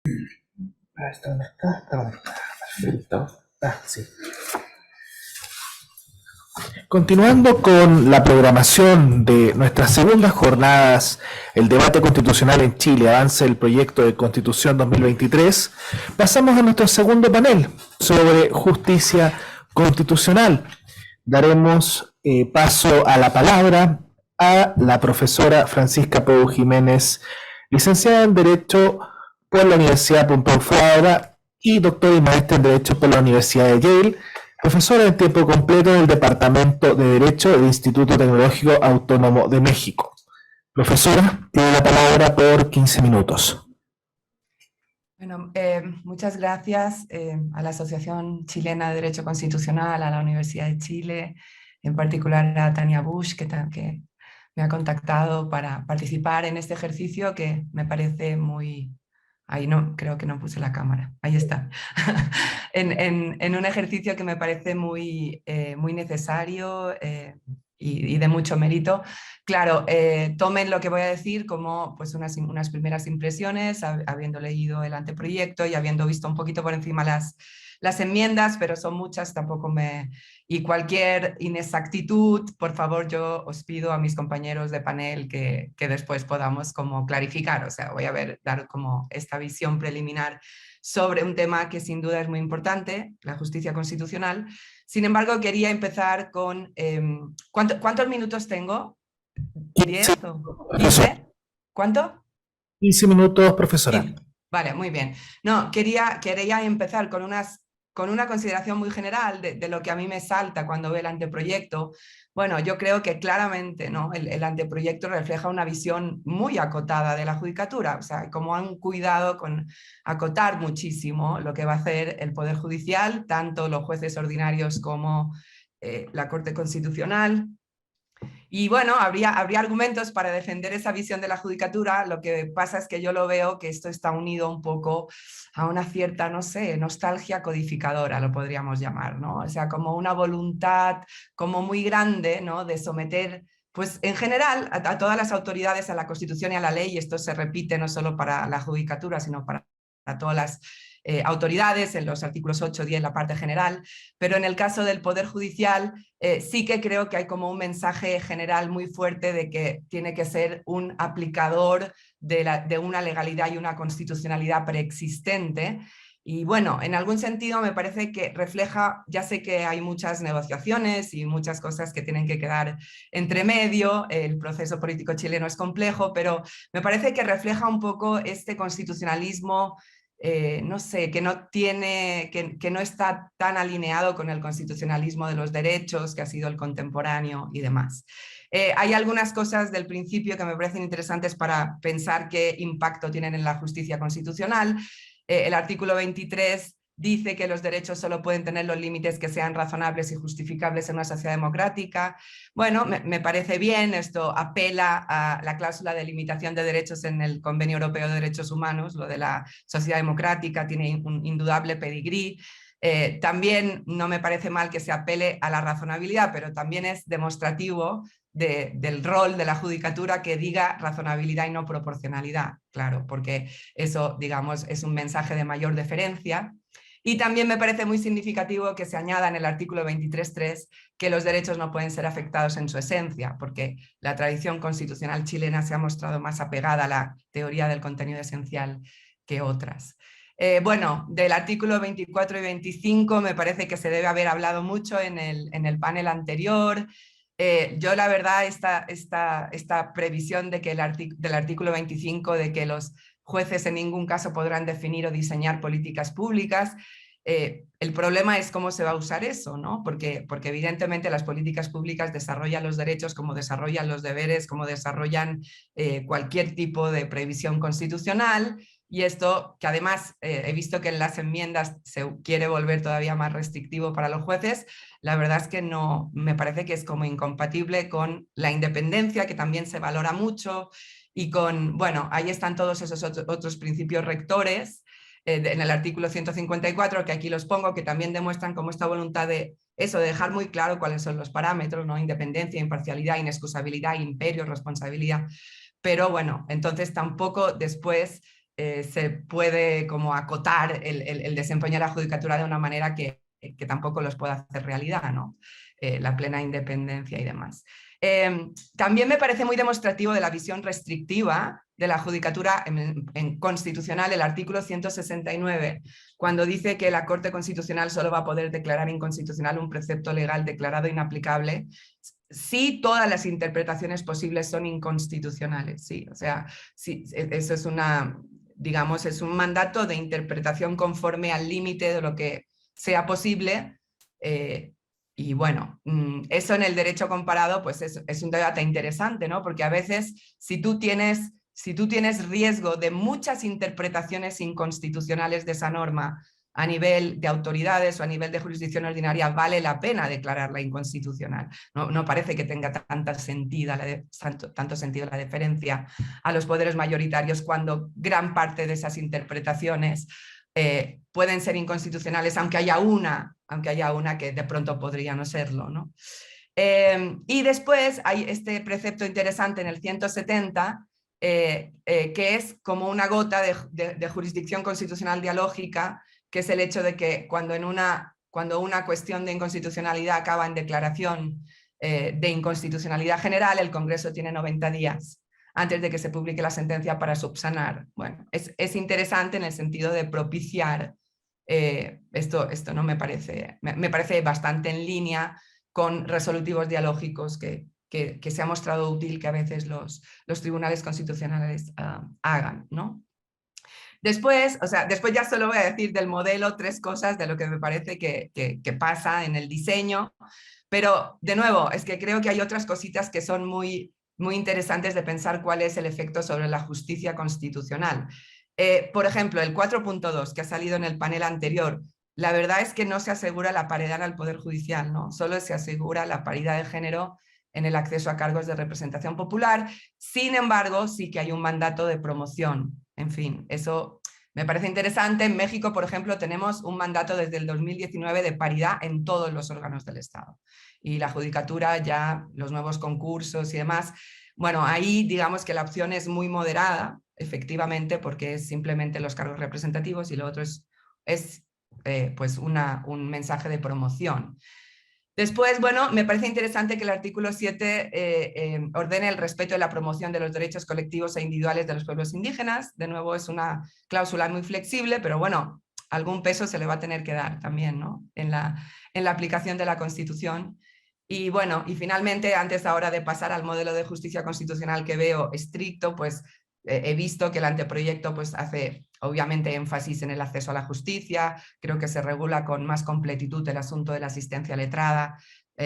¿Está dónde está? ¿Está dónde está? Perfecto. Sí. Continuando con la programación de nuestras segundas jornadas, el debate constitucional en Chile, avance del proyecto de Constitución 2023, pasamos a nuestro segundo panel sobre justicia constitucional. Daremos paso a la palabra a la profesora Francisca Pou Jiménez, licenciada en Derecho por la Universidad Pompeu Fabra y doctora y maestra en Derecho por la Universidad de Yale, profesora en tiempo completo del Departamento de Derecho del Instituto Tecnológico Autónomo de México. Profesora, tiene la palabra por 15 minutos. Bueno, muchas gracias a la Asociación Chilena de Derecho Constitucional, a la Universidad de Chile, en particular a Tania Busch, que me ha contactado para participar en este ejercicio que me parece muy... Ahí no, creo que no puse la cámara, ahí está. en un ejercicio que me parece muy, muy necesario y de mucho mérito. Claro, tomen lo que voy a decir como pues, unas primeras impresiones, habiendo leído el anteproyecto y habiendo visto un poquito por encima las enmiendas, pero son muchas, tampoco me... Y cualquier inexactitud, por favor, yo os pido a mis compañeros de panel que después podamos como clarificar, o sea, voy a dar como esta visión preliminar sobre un tema que sin duda es muy importante, la justicia constitucional. Sin embargo, quería empezar con... ¿cuántos minutos tengo? ¿10 o 15? ¿Cuánto? 15 minutos, profesora. Sí. Vale, muy bien. No, quería empezar con una consideración muy general de lo que a mí me salta cuando veo el anteproyecto. Bueno, yo creo que claramente, ¿no? el anteproyecto refleja una visión muy acotada de la judicatura, o sea, como han cuidado con acotar muchísimo lo que va a hacer el Poder Judicial, tanto los jueces ordinarios como la Corte Constitucional. Y bueno, habría argumentos para defender esa visión de la judicatura, lo que pasa es que yo lo veo que esto está unido un poco a una cierta, no sé, nostalgia codificadora, lo podríamos llamar, ¿no? O sea, como una voluntad como muy grande, ¿no? De someter, pues en general, a todas las autoridades a la Constitución y a la ley, y esto se repite no solo para la judicatura, sino para todas las autoridades, en los artículos 8 y 10, la parte general, pero en el caso del Poder Judicial sí que creo que hay como un mensaje general muy fuerte de que tiene que ser un aplicador de una legalidad y una constitucionalidad preexistente. Y bueno, en algún sentido me parece que refleja, ya sé que hay muchas negociaciones y muchas cosas que tienen que quedar entre medio, el proceso político chileno es complejo, pero me parece que refleja un poco este constitucionalismo no sé, que no está tan alineado con el constitucionalismo de los derechos, que ha sido el contemporáneo y demás. Hay algunas cosas del principio que me parecen interesantes para pensar qué impacto tienen en la justicia constitucional. El artículo 23 dice que los derechos solo pueden tener los límites que sean razonables y justificables en una sociedad democrática. Bueno, me parece bien, esto apela a la cláusula de limitación de derechos en el Convenio Europeo de Derechos Humanos, lo de la sociedad democrática tiene un indudable pedigrí. También no me parece mal que se apele a la razonabilidad, pero también es demostrativo del rol de la judicatura que diga razonabilidad y no proporcionalidad, claro, porque eso, digamos, es un mensaje de mayor deferencia. Y también me parece muy significativo que se añada en el artículo 23.3 que los derechos no pueden ser afectados en su esencia, porque la tradición constitucional chilena se ha mostrado más apegada a la teoría del contenido esencial que otras. Bueno, del artículo 24 y 25 me parece que se debe haber hablado mucho en el panel anterior. Yo la verdad esta previsión de que del artículo 25 de que los jueces en ningún caso podrán definir o diseñar políticas públicas. El problema es cómo se va a usar eso, ¿no? Porque evidentemente las políticas públicas desarrollan los derechos como desarrollan los deberes, como desarrollan cualquier tipo de previsión constitucional, y esto que además he visto que en las enmiendas se quiere volver todavía más restrictivo para los jueces, la verdad es que no, me parece que es como incompatible con la independencia, que también se valora mucho, y con, bueno, ahí están todos esos otros principios rectores en el artículo 154, que aquí los pongo, que también demuestran como esta voluntad de eso, de dejar muy claro cuáles son los parámetros, ¿no? Independencia, imparcialidad, inexcusabilidad, imperio, responsabilidad. Pero bueno, entonces tampoco después se puede como acotar el desempeño de la judicatura de una manera que tampoco los pueda hacer realidad, ¿no? La plena independencia y demás. También me parece muy demostrativo de la visión restrictiva de la judicatura en constitucional el artículo 169, cuando dice que la Corte Constitucional solo va a poder declarar inconstitucional un precepto legal declarado inaplicable si todas las interpretaciones posibles son inconstitucionales. Sí, o sea, sí, eso es digamos, es un mandato de interpretación conforme al límite de lo que sea posible. Y bueno, eso en el derecho comparado pues es un debate interesante, ¿no? Porque a veces si tú tienes riesgo de muchas interpretaciones inconstitucionales de esa norma a nivel de autoridades o a nivel de jurisdicción ordinaria, vale la pena declararla inconstitucional. No parece que tenga tanto sentido la deferencia a los poderes mayoritarios cuando gran parte de esas interpretaciones pueden ser inconstitucionales, aunque haya una que de pronto podría no serlo, ¿no? Y después hay este precepto interesante en el 170, que es como una gota de jurisdicción constitucional dialógica, que es el hecho de que cuando una cuestión de inconstitucionalidad acaba en declaración de inconstitucionalidad general, el Congreso tiene 90 días antes de que se publique la sentencia para subsanar. Bueno, es interesante en el sentido de propiciar esto no me parece bastante en línea con resolutivos dialógicos que se ha mostrado útil que a veces los tribunales constitucionales hagan, ¿no? Después ya solo voy a decir del modelo 3 cosas de lo que me parece que pasa en el diseño, pero de nuevo, es que creo que hay otras cositas que son muy, muy interesantes de pensar cuál es el efecto sobre la justicia constitucional. Por ejemplo, el 4.2 que ha salido en el panel anterior, la verdad es que no se asegura la paridad al Poder Judicial, ¿no? Solo se asegura la paridad de género en el acceso a cargos de representación popular. Sin embargo, sí que hay un mandato de promoción. En fin, eso me parece interesante. En México, por ejemplo, tenemos un mandato desde el 2019 de paridad en todos los órganos del Estado. Y la judicatura, ya los nuevos concursos y demás, bueno, ahí digamos que la opción es muy moderada, efectivamente, porque es simplemente los cargos representativos y lo otro es pues un mensaje de promoción. Después, bueno, me parece interesante que el artículo 7 ordene el respeto y la promoción de los derechos colectivos e individuales de los pueblos indígenas. De nuevo, es una cláusula muy flexible, pero bueno, algún peso se le va a tener que dar también, ¿no? en la aplicación de la Constitución. Y bueno, y finalmente, antes ahora de pasar al modelo de justicia constitucional que veo estricto, pues he visto que el anteproyecto pues hace obviamente énfasis en el acceso a la justicia, creo que se regula con más completitud el asunto de la asistencia letrada,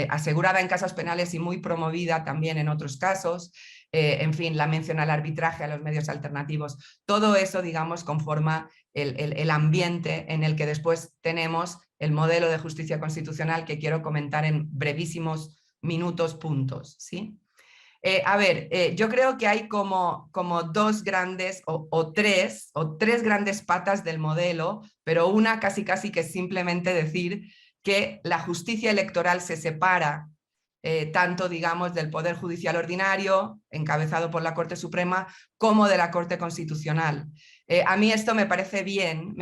asegurada en casos penales y muy promovida también en otros casos, en fin, la mención al arbitraje, a los medios alternativos, todo eso, digamos, conforma el ambiente en el que después tenemos el modelo de justicia constitucional que quiero comentar en brevísimos minutos, puntos, ¿sí? Yo creo que hay como dos grandes o tres grandes patas del modelo, pero una casi que es simplemente decir que la justicia electoral se separa tanto, digamos, del Poder Judicial ordinario, encabezado por la Corte Suprema, como de la Corte Constitucional. A mí esto me parece bien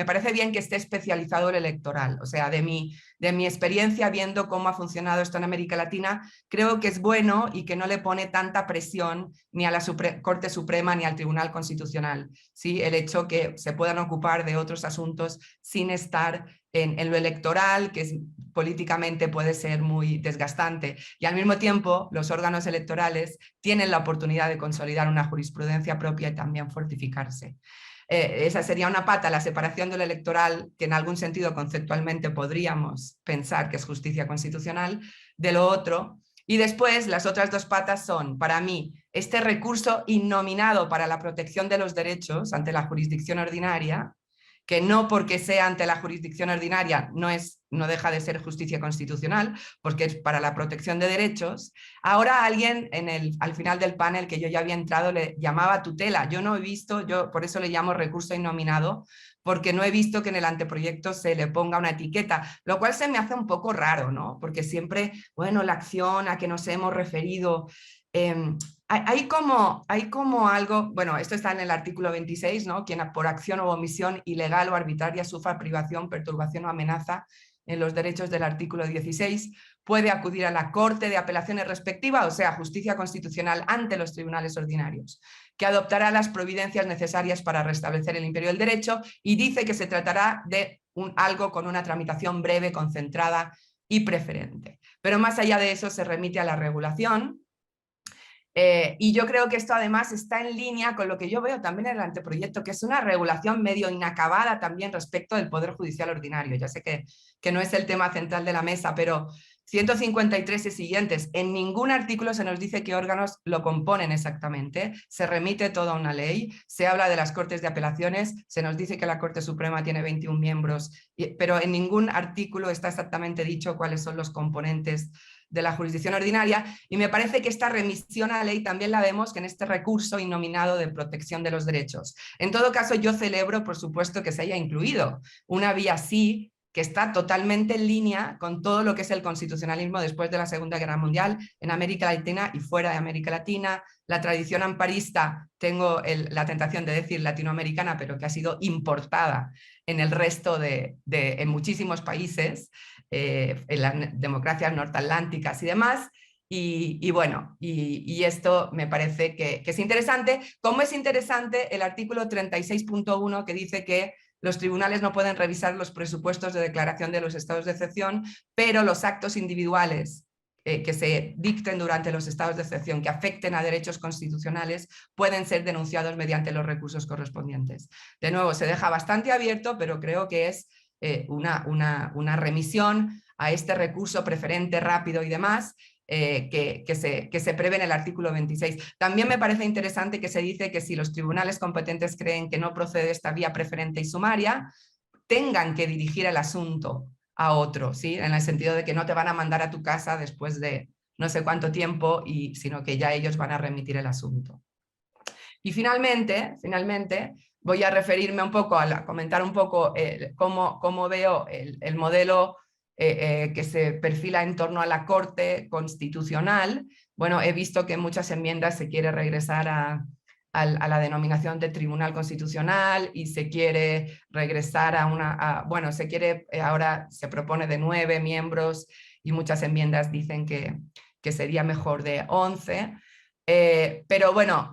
que esté especializado el electoral. O sea, de mi experiencia viendo cómo ha funcionado esto en América Latina, creo que es bueno y que no le pone tanta presión ni a la Corte Suprema ni al Tribunal Constitucional, ¿sí? El hecho que se puedan ocupar de otros asuntos sin estar en lo electoral, que políticamente puede ser muy desgastante. Y al mismo tiempo, los órganos electorales tienen la oportunidad de consolidar una jurisprudencia propia y también fortificarse. Esa sería una pata, la separación de lo electoral, que en algún sentido conceptualmente podríamos pensar que es justicia constitucional, de lo otro. Y después las otras dos patas son, para mí, este recurso innominado para la protección de los derechos ante la jurisdicción ordinaria, que no porque sea ante la jurisdicción ordinaria no deja de ser justicia constitucional, porque es para la protección de derechos. Ahora alguien al final del panel que yo ya había entrado le llamaba tutela. Yo no he visto, yo por eso le llamo recurso innominado, porque no he visto que en el anteproyecto se le ponga una etiqueta, lo cual se me hace un poco raro, ¿no? Porque siempre, bueno, la acción a que nos hemos referido... hay como algo, bueno, esto está en el artículo 26, ¿no? Quien por acción o omisión ilegal o arbitraria sufra privación, perturbación o amenaza en los derechos del artículo 16 puede acudir a la Corte de Apelaciones respectiva, o sea, justicia constitucional ante los tribunales ordinarios, que adoptará las providencias necesarias para restablecer el imperio del derecho, y dice que se tratará de algo con una tramitación breve, concentrada y preferente. Pero más allá de eso se remite a la regulación. Y yo creo que esto además está en línea con lo que yo veo también en el anteproyecto, que es una regulación medio inacabada también respecto del Poder Judicial Ordinario. Ya sé que no es el tema central de la mesa, pero 153 y siguientes, en ningún artículo se nos dice qué órganos lo componen exactamente, se remite toda una ley, se habla de las Cortes de Apelaciones, se nos dice que la Corte Suprema tiene 21 miembros, pero en ningún artículo está exactamente dicho cuáles son los componentes de la jurisdicción ordinaria, y me parece que esta remisión a la ley también la vemos que en este recurso innominado de protección de los derechos. En todo caso, yo celebro, por supuesto, que se haya incluido una vía así, que está totalmente en línea con todo lo que es el constitucionalismo después de la Segunda Guerra Mundial en América Latina y fuera de América Latina, la tradición amparista, tengo la tentación de decir latinoamericana, pero que ha sido importada en el resto en muchísimos países, en las democracias norteatlánticas y demás. Y bueno, y esto me parece que es interesante. Como es interesante el artículo 36.1 que dice que los tribunales no pueden revisar los presupuestos de declaración de los estados de excepción, pero los actos individuales que se dicten durante los estados de excepción que afecten a derechos constitucionales pueden ser denunciados mediante los recursos correspondientes. De nuevo, se deja bastante abierto, pero creo que es una remisión a este recurso preferente, rápido y demás, que se prevé en el artículo 26. También me parece interesante que se dice que si los tribunales competentes creen que no procede esta vía preferente y sumaria, tengan que dirigir el asunto a otro, ¿sí? En el sentido de que no te van a mandar a tu casa después de no sé cuánto tiempo, sino que ya ellos van a remitir el asunto. Y finalmente voy a referirme un poco, comentar un poco cómo veo el modelo que se perfila en torno a la Corte Constitucional. Bueno, he visto que en muchas enmiendas se quiere regresar a la denominación de Tribunal Constitucional y se quiere regresar bueno, ahora se propone de 9 miembros y muchas enmiendas dicen que sería mejor de 11. Pero bueno,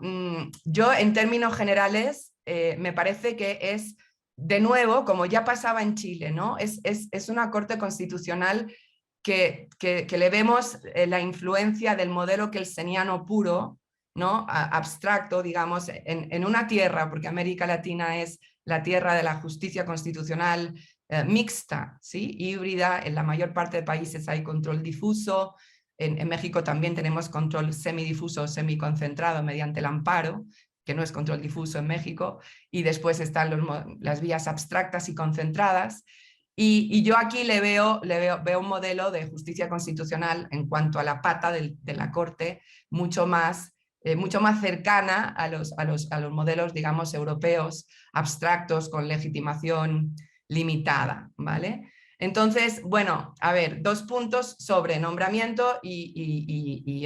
yo en términos generales me parece que es, de nuevo, como ya pasaba en Chile, ¿no? Es una Corte Constitucional que le vemos la influencia del modelo kelseniano puro, ¿no? Abstracto, digamos, en una tierra, porque América Latina es la tierra de la justicia constitucional mixta, ¿sí? Híbrida, en la mayor parte de países hay control difuso. En México también tenemos control semidifuso o semiconcentrado mediante el amparo, que no es control difuso en México, y después están las vías abstractas y concentradas. Y yo aquí veo un modelo de justicia constitucional en cuanto a la pata de la Corte mucho más cercana a los modelos, digamos, europeos abstractos con legitimación limitada, ¿vale? Entonces, bueno, a ver, 2 puntos sobre nombramiento y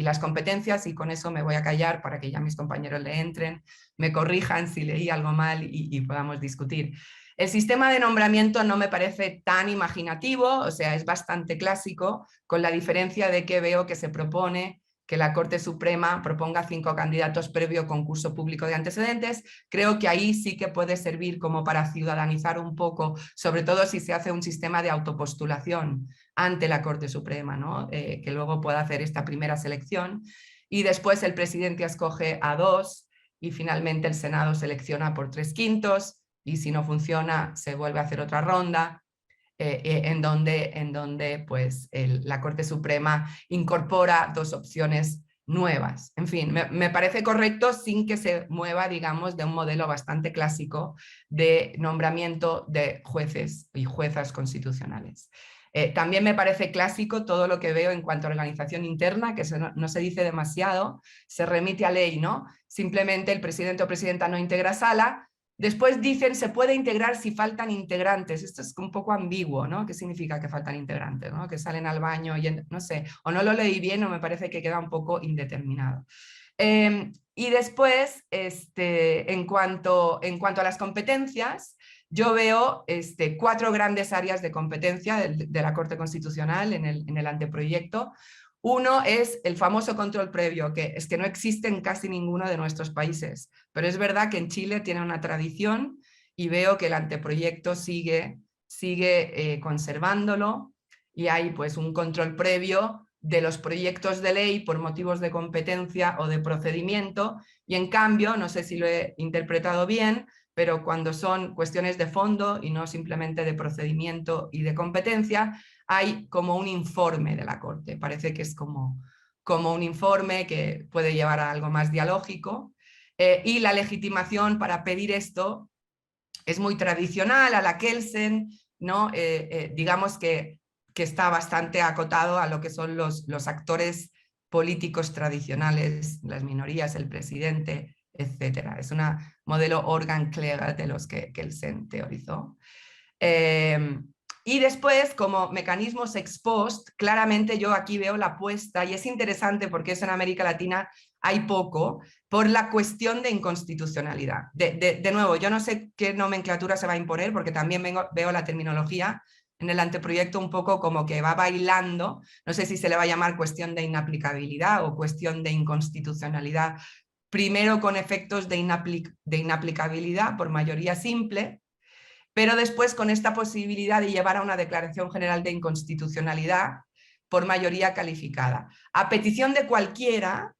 las competencias, y con eso me voy a callar para que ya mis compañeros le entren, me corrijan si leí algo mal y podamos discutir. El sistema de nombramiento no me parece tan imaginativo, o sea, es bastante clásico, con la diferencia de que veo que se propone que la Corte Suprema proponga 5 candidatos previo concurso público de antecedentes. Creo que ahí sí que puede servir como para ciudadanizar un poco, sobre todo si se hace un sistema de autopostulación ante la Corte Suprema, ¿no? Que luego pueda hacer esta primera selección. Y después el presidente escoge a 2 y finalmente el Senado selecciona por 3/5, y si no funciona se vuelve a hacer otra ronda. En donde pues, la Corte Suprema incorpora 2 opciones nuevas. En fin, me parece correcto sin que se mueva, digamos, de un modelo bastante clásico de nombramiento de jueces y juezas constitucionales. También me parece clásico todo lo que veo en cuanto a organización interna, que no se dice demasiado, se remite a ley, ¿no? Simplemente el presidente o presidenta no integra sala, Después dicen, se puede integrar si faltan integrantes. Esto es un poco ambiguo, ¿no? ¿Qué significa que faltan integrantes? ¿No? Que salen al baño y no sé, o no lo leí bien o me parece que queda un poco indeterminado. Y después, en cuanto a las competencias, yo veo 4 grandes áreas de competencia de la Corte Constitucional en el anteproyecto. Uno es el famoso control previo, que es que no existe en casi ninguno de nuestros países, pero es verdad que en Chile tiene una tradición y veo que el anteproyecto sigue conservándolo, y hay pues un control previo de los proyectos de ley por motivos de competencia o de procedimiento, y en cambio, no sé si lo he interpretado bien, pero cuando son cuestiones de fondo y no simplemente de procedimiento y de competencia, hay como un informe de la Corte. Parece que es como un informe que puede llevar a algo más dialógico, y la legitimación para pedir esto es muy tradicional, a la Kelsen, ¿no? Digamos que está bastante acotado a lo que son los actores políticos tradicionales, las minorías, el presidente, etc. Es un modelo Organ-Kleger de los que Kelsen teorizó. Y después, como mecanismos ex post, claramente yo aquí veo la apuesta, y es interesante porque eso en América Latina hay poco, por la cuestión de inconstitucionalidad. De nuevo, yo no sé qué nomenclatura se va a imponer, porque también veo la terminología en el anteproyecto un poco como que va bailando. No sé si se le va a llamar cuestión de inaplicabilidad o cuestión de inconstitucionalidad, primero con efectos de inaplicabilidad por mayoría simple, pero después con esta posibilidad de llevar a una declaración general de inconstitucionalidad por mayoría calificada, a petición de cualquier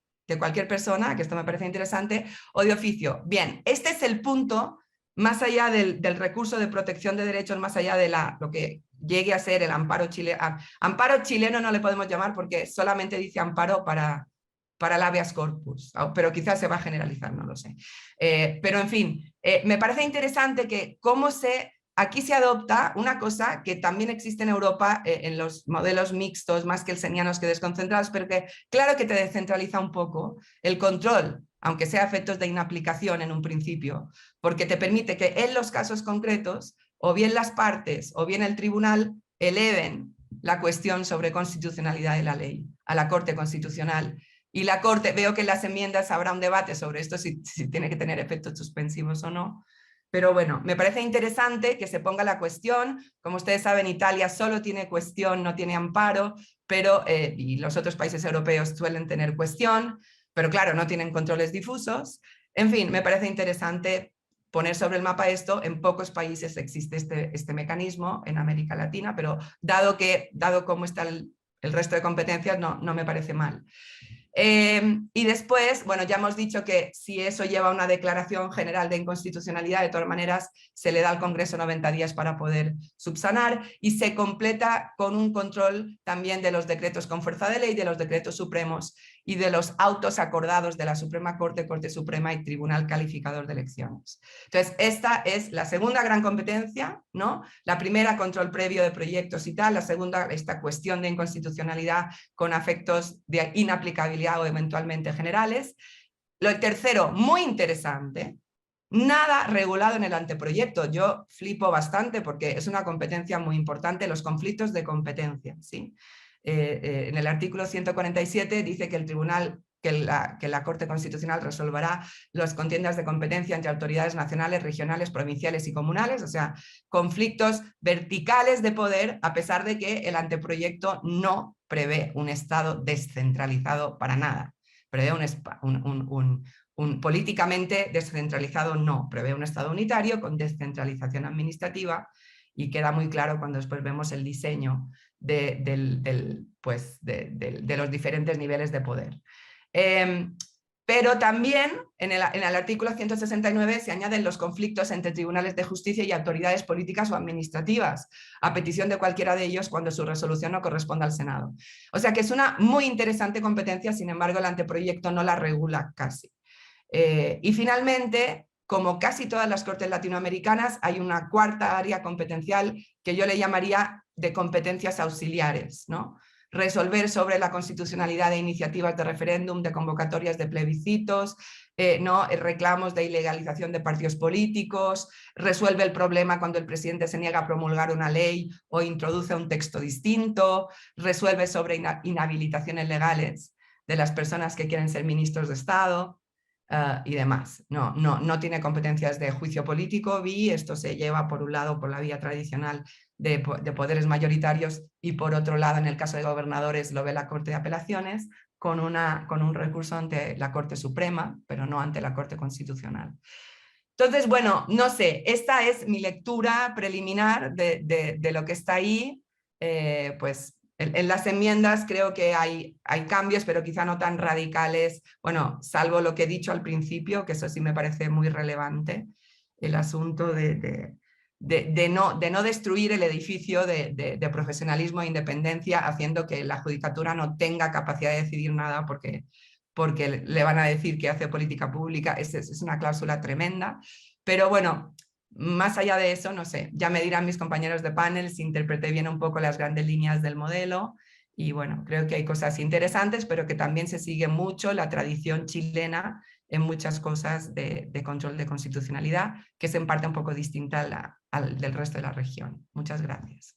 persona, que esto me parece interesante, o de oficio. Bien, este es el punto, más allá del recurso de protección de derechos, más allá de lo que llegue a ser el amparo chileno. Amparo chileno no le podemos llamar porque solamente dice amparo para el habeas corpus, pero quizás se va a generalizar, no lo sé. Pero en fin, me parece interesante que aquí se adopta una cosa que también existe en Europa, en los modelos mixtos, más kelsenianos que desconcentrados, pero que claro que te descentraliza un poco el control, aunque sea a efectos de inaplicación en un principio, porque te permite que en los casos concretos, o bien las partes o bien el tribunal eleven la cuestión sobre constitucionalidad de la ley a la Corte Constitucional. Y la Corte, veo que en las enmiendas habrá un debate sobre esto, si tiene que tener efectos suspensivos o no. Pero bueno, me parece interesante que se ponga la cuestión. Como ustedes saben, Italia solo tiene cuestión, no tiene amparo, pero, y los otros países europeos suelen tener cuestión, pero claro, no tienen controles difusos. En fin, me parece interesante poner sobre el mapa esto. En pocos países existe este mecanismo en América Latina, pero dado cómo está el resto de competencias, no me parece mal. Y después, bueno, ya hemos dicho que si eso lleva a una declaración general de inconstitucionalidad, de todas maneras se le da al Congreso 90 días para poder subsanar, y se completa con un control también de los decretos con fuerza de ley, de los decretos supremos y de los autos acordados de la Suprema Corte, Corte Suprema y Tribunal Calificador de Elecciones. Entonces, esta es la segunda gran competencia, ¿no? La primera, control previo de proyectos y tal; la segunda, esta cuestión de inconstitucionalidad con efectos de inaplicabilidad o eventualmente generales. Lo tercero, muy interesante, nada regulado en el anteproyecto. Yo flipo bastante porque es una competencia muy importante, los conflictos de competencia, ¿sí? En el artículo 147 dice que el tribunal, que la Corte Constitucional resolverá las contiendas de competencia entre autoridades nacionales, regionales, provinciales y comunales, o sea, conflictos verticales de poder, a pesar de que el anteproyecto no prevé un Estado descentralizado para nada. Prevé un políticamente descentralizado, no, prevé un Estado unitario con descentralización administrativa, y queda muy claro cuando después vemos el diseño de los diferentes niveles de poder. Pero también en el artículo 169 se añaden los conflictos entre tribunales de justicia y autoridades políticas o administrativas, a petición de cualquiera de ellos cuando su resolución no corresponda al Senado. O sea que es una muy interesante competencia, sin embargo el anteproyecto no la regula casi. Y finalmente, como casi todas las cortes latinoamericanas, hay una cuarta área competencial que yo le llamaría de competencias auxiliares, ¿no? resolver sobre la constitucionalidad de iniciativas de referéndum, de convocatorias de plebiscitos, ¿no? Reclamos de ilegalización de partidos políticos, resuelve el problema cuando el presidente se niega a promulgar una ley o introduce un texto distinto, resuelve sobre inhabilitaciones legales de las personas que quieren ser ministros de Estado y demás. No tiene competencias de juicio político, esto se lleva por un lado por la vía tradicional de poderes mayoritarios y por otro lado, en el caso de gobernadores, lo ve la Corte de Apelaciones con un recurso ante la Corte Suprema, pero no ante la Corte Constitucional. Entonces, bueno, no sé, esta es mi lectura preliminar de lo que está ahí. Pues en las enmiendas creo que hay cambios, pero quizá no tan radicales, bueno, salvo lo que he dicho al principio, que eso sí me parece muy relevante, el asunto de no destruir el edificio de profesionalismo e independencia, haciendo que la judicatura no tenga capacidad de decidir nada porque le van a decir que hace política pública. Es una cláusula tremenda, pero bueno, más allá de eso, no sé, ya me dirán mis compañeros de panel si interpreté bien un poco las grandes líneas del modelo, y bueno, creo que hay cosas interesantes, pero que también se sigue mucho la tradición chilena en muchas cosas de control de constitucionalidad, que es en parte un poco distinta al del resto de la región. Muchas gracias.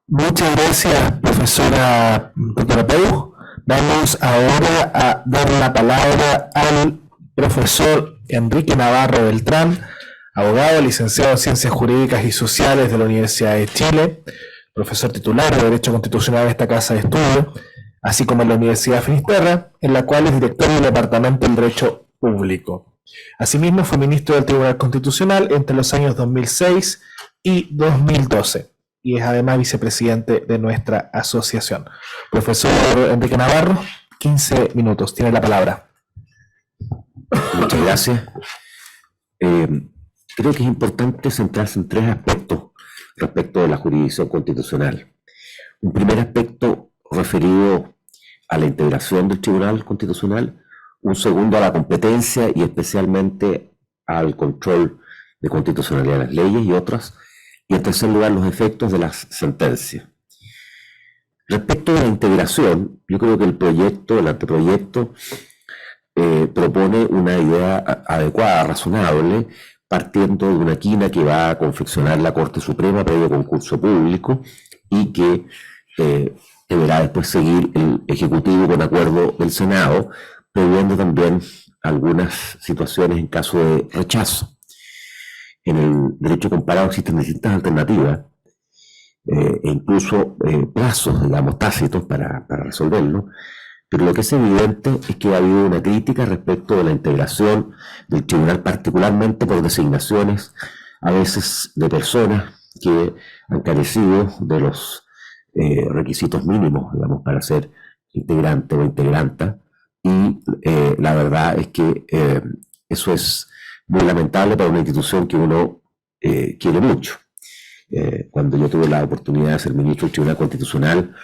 Muchas gracias, profesora doctora Peu. Vamos ahora a dar la palabra al profesor Enrique Navarro Beltrán, abogado, licenciado en Ciencias Jurídicas y Sociales de la Universidad de Chile, profesor titular de Derecho Constitucional de esta casa de estudio, así como en la Universidad de Finisterra, en la cual es director del Departamento del Derecho Público. Asimismo, fue ministro del Tribunal Constitucional entre los años 2006 y 2012, y es además vicepresidente de nuestra asociación. Profesor Enrique Navarro, 15 minutos, tiene la palabra. Muchas gracias. Creo que es importante centrarse en tres aspectos respecto de la jurisdicción constitucional. Un primer aspecto referido a la integración del Tribunal Constitucional, un segundo a la competencia y especialmente al control de constitucionalidad de las leyes y otras, y en tercer lugar los efectos de las sentencias. Respecto a la integración, yo creo que el anteproyecto, propone una idea adecuada, razonable, partiendo de una quina que va a confeccionar la Corte Suprema previo concurso público y que deberá después seguir el Ejecutivo con acuerdo del Senado, previendo también algunas situaciones en caso de rechazo. En el derecho comparado existen distintas alternativas e incluso plazos, digamos, tácitos para resolverlo, pero lo que es evidente es que ha habido una crítica respecto de la integración del tribunal, particularmente por designaciones a veces de personas que han carecido de los requisitos mínimos, digamos, para ser integrante o integranta, y la verdad es que eso es muy lamentable para una institución que uno quiere mucho. Cuando yo tuve la oportunidad de ser ministro del Tribunal Constitucional,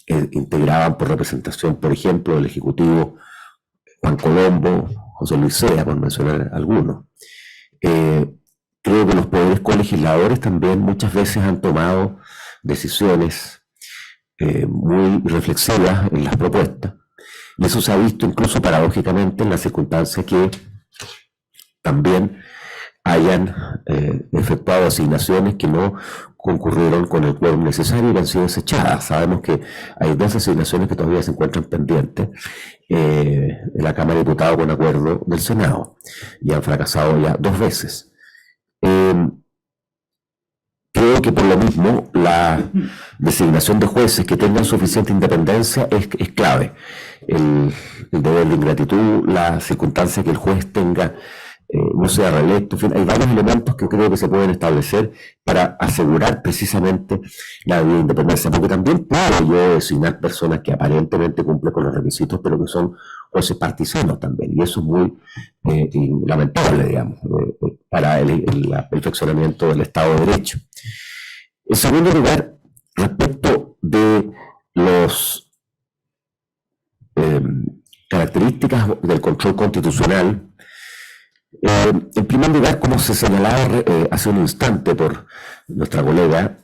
integraban por representación, por ejemplo, del Ejecutivo Juan Colombo, José Luis Sea, por mencionar algunos. Creo que los poderes colegisladores también muchas veces han tomado decisiones muy reflexivas en las propuestas, y eso se ha visto incluso paradójicamente en las circunstancias que también hayan efectuado asignaciones que no concurrieron con el quórum necesario y han sido desechadas. Sabemos que hay dos asignaciones que todavía se encuentran pendientes en la Cámara de Diputados con acuerdo del Senado y han fracasado ya 2 veces. Creo que por lo mismo la designación de jueces que tengan suficiente independencia es clave. El deber de ingratitud, la circunstancia que el juez tenga no sea reelecto, en fin, hay varios elementos que creo que se pueden establecer para asegurar precisamente la debida independencia, porque también puedo yo designar personas que aparentemente cumplen con los requisitos, pero que son jueces partisanos también, y eso es muy lamentable, digamos, para el perfeccionamiento del Estado de Derecho. En segundo lugar, respecto de las características del control constitucional, En primer lugar, como se señalaba hace un instante por nuestra colega,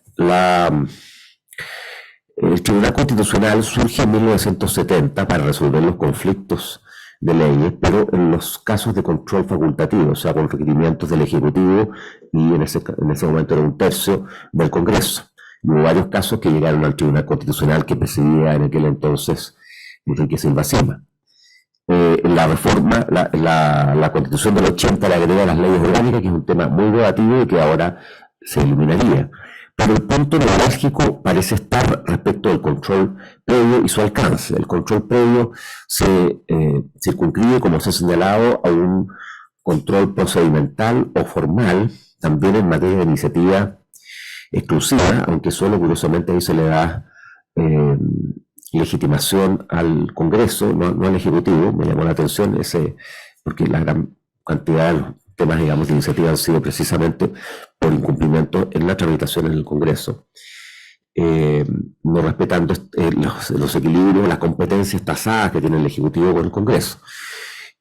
el Tribunal Constitucional surge en 1970 para resolver los conflictos de leyes, pero en los casos de control facultativo, o sea, con requerimientos del Ejecutivo, y en ese momento era un tercio del Congreso. Y hubo varios casos que llegaron al Tribunal Constitucional que presidía en aquel entonces Enrique Silva Sima. La reforma, la Constitución del 80 le agrega a las leyes orgánicas, que es un tema muy debatido y que ahora se eliminaría. Pero el punto neurálgico parece estar respecto del control previo y su alcance. El control previo se circunscribe, como se ha señalado, a un control procedimental o formal, también en materia de iniciativa exclusiva, aunque solo curiosamente ahí se le da legitimación al Congreso, no al Ejecutivo. Me llamó la atención porque la gran cantidad de los temas, digamos, de iniciativa han sido precisamente por incumplimiento en la tramitación en el Congreso, no respetando los equilibrios, las competencias tasadas que tiene el Ejecutivo con el Congreso.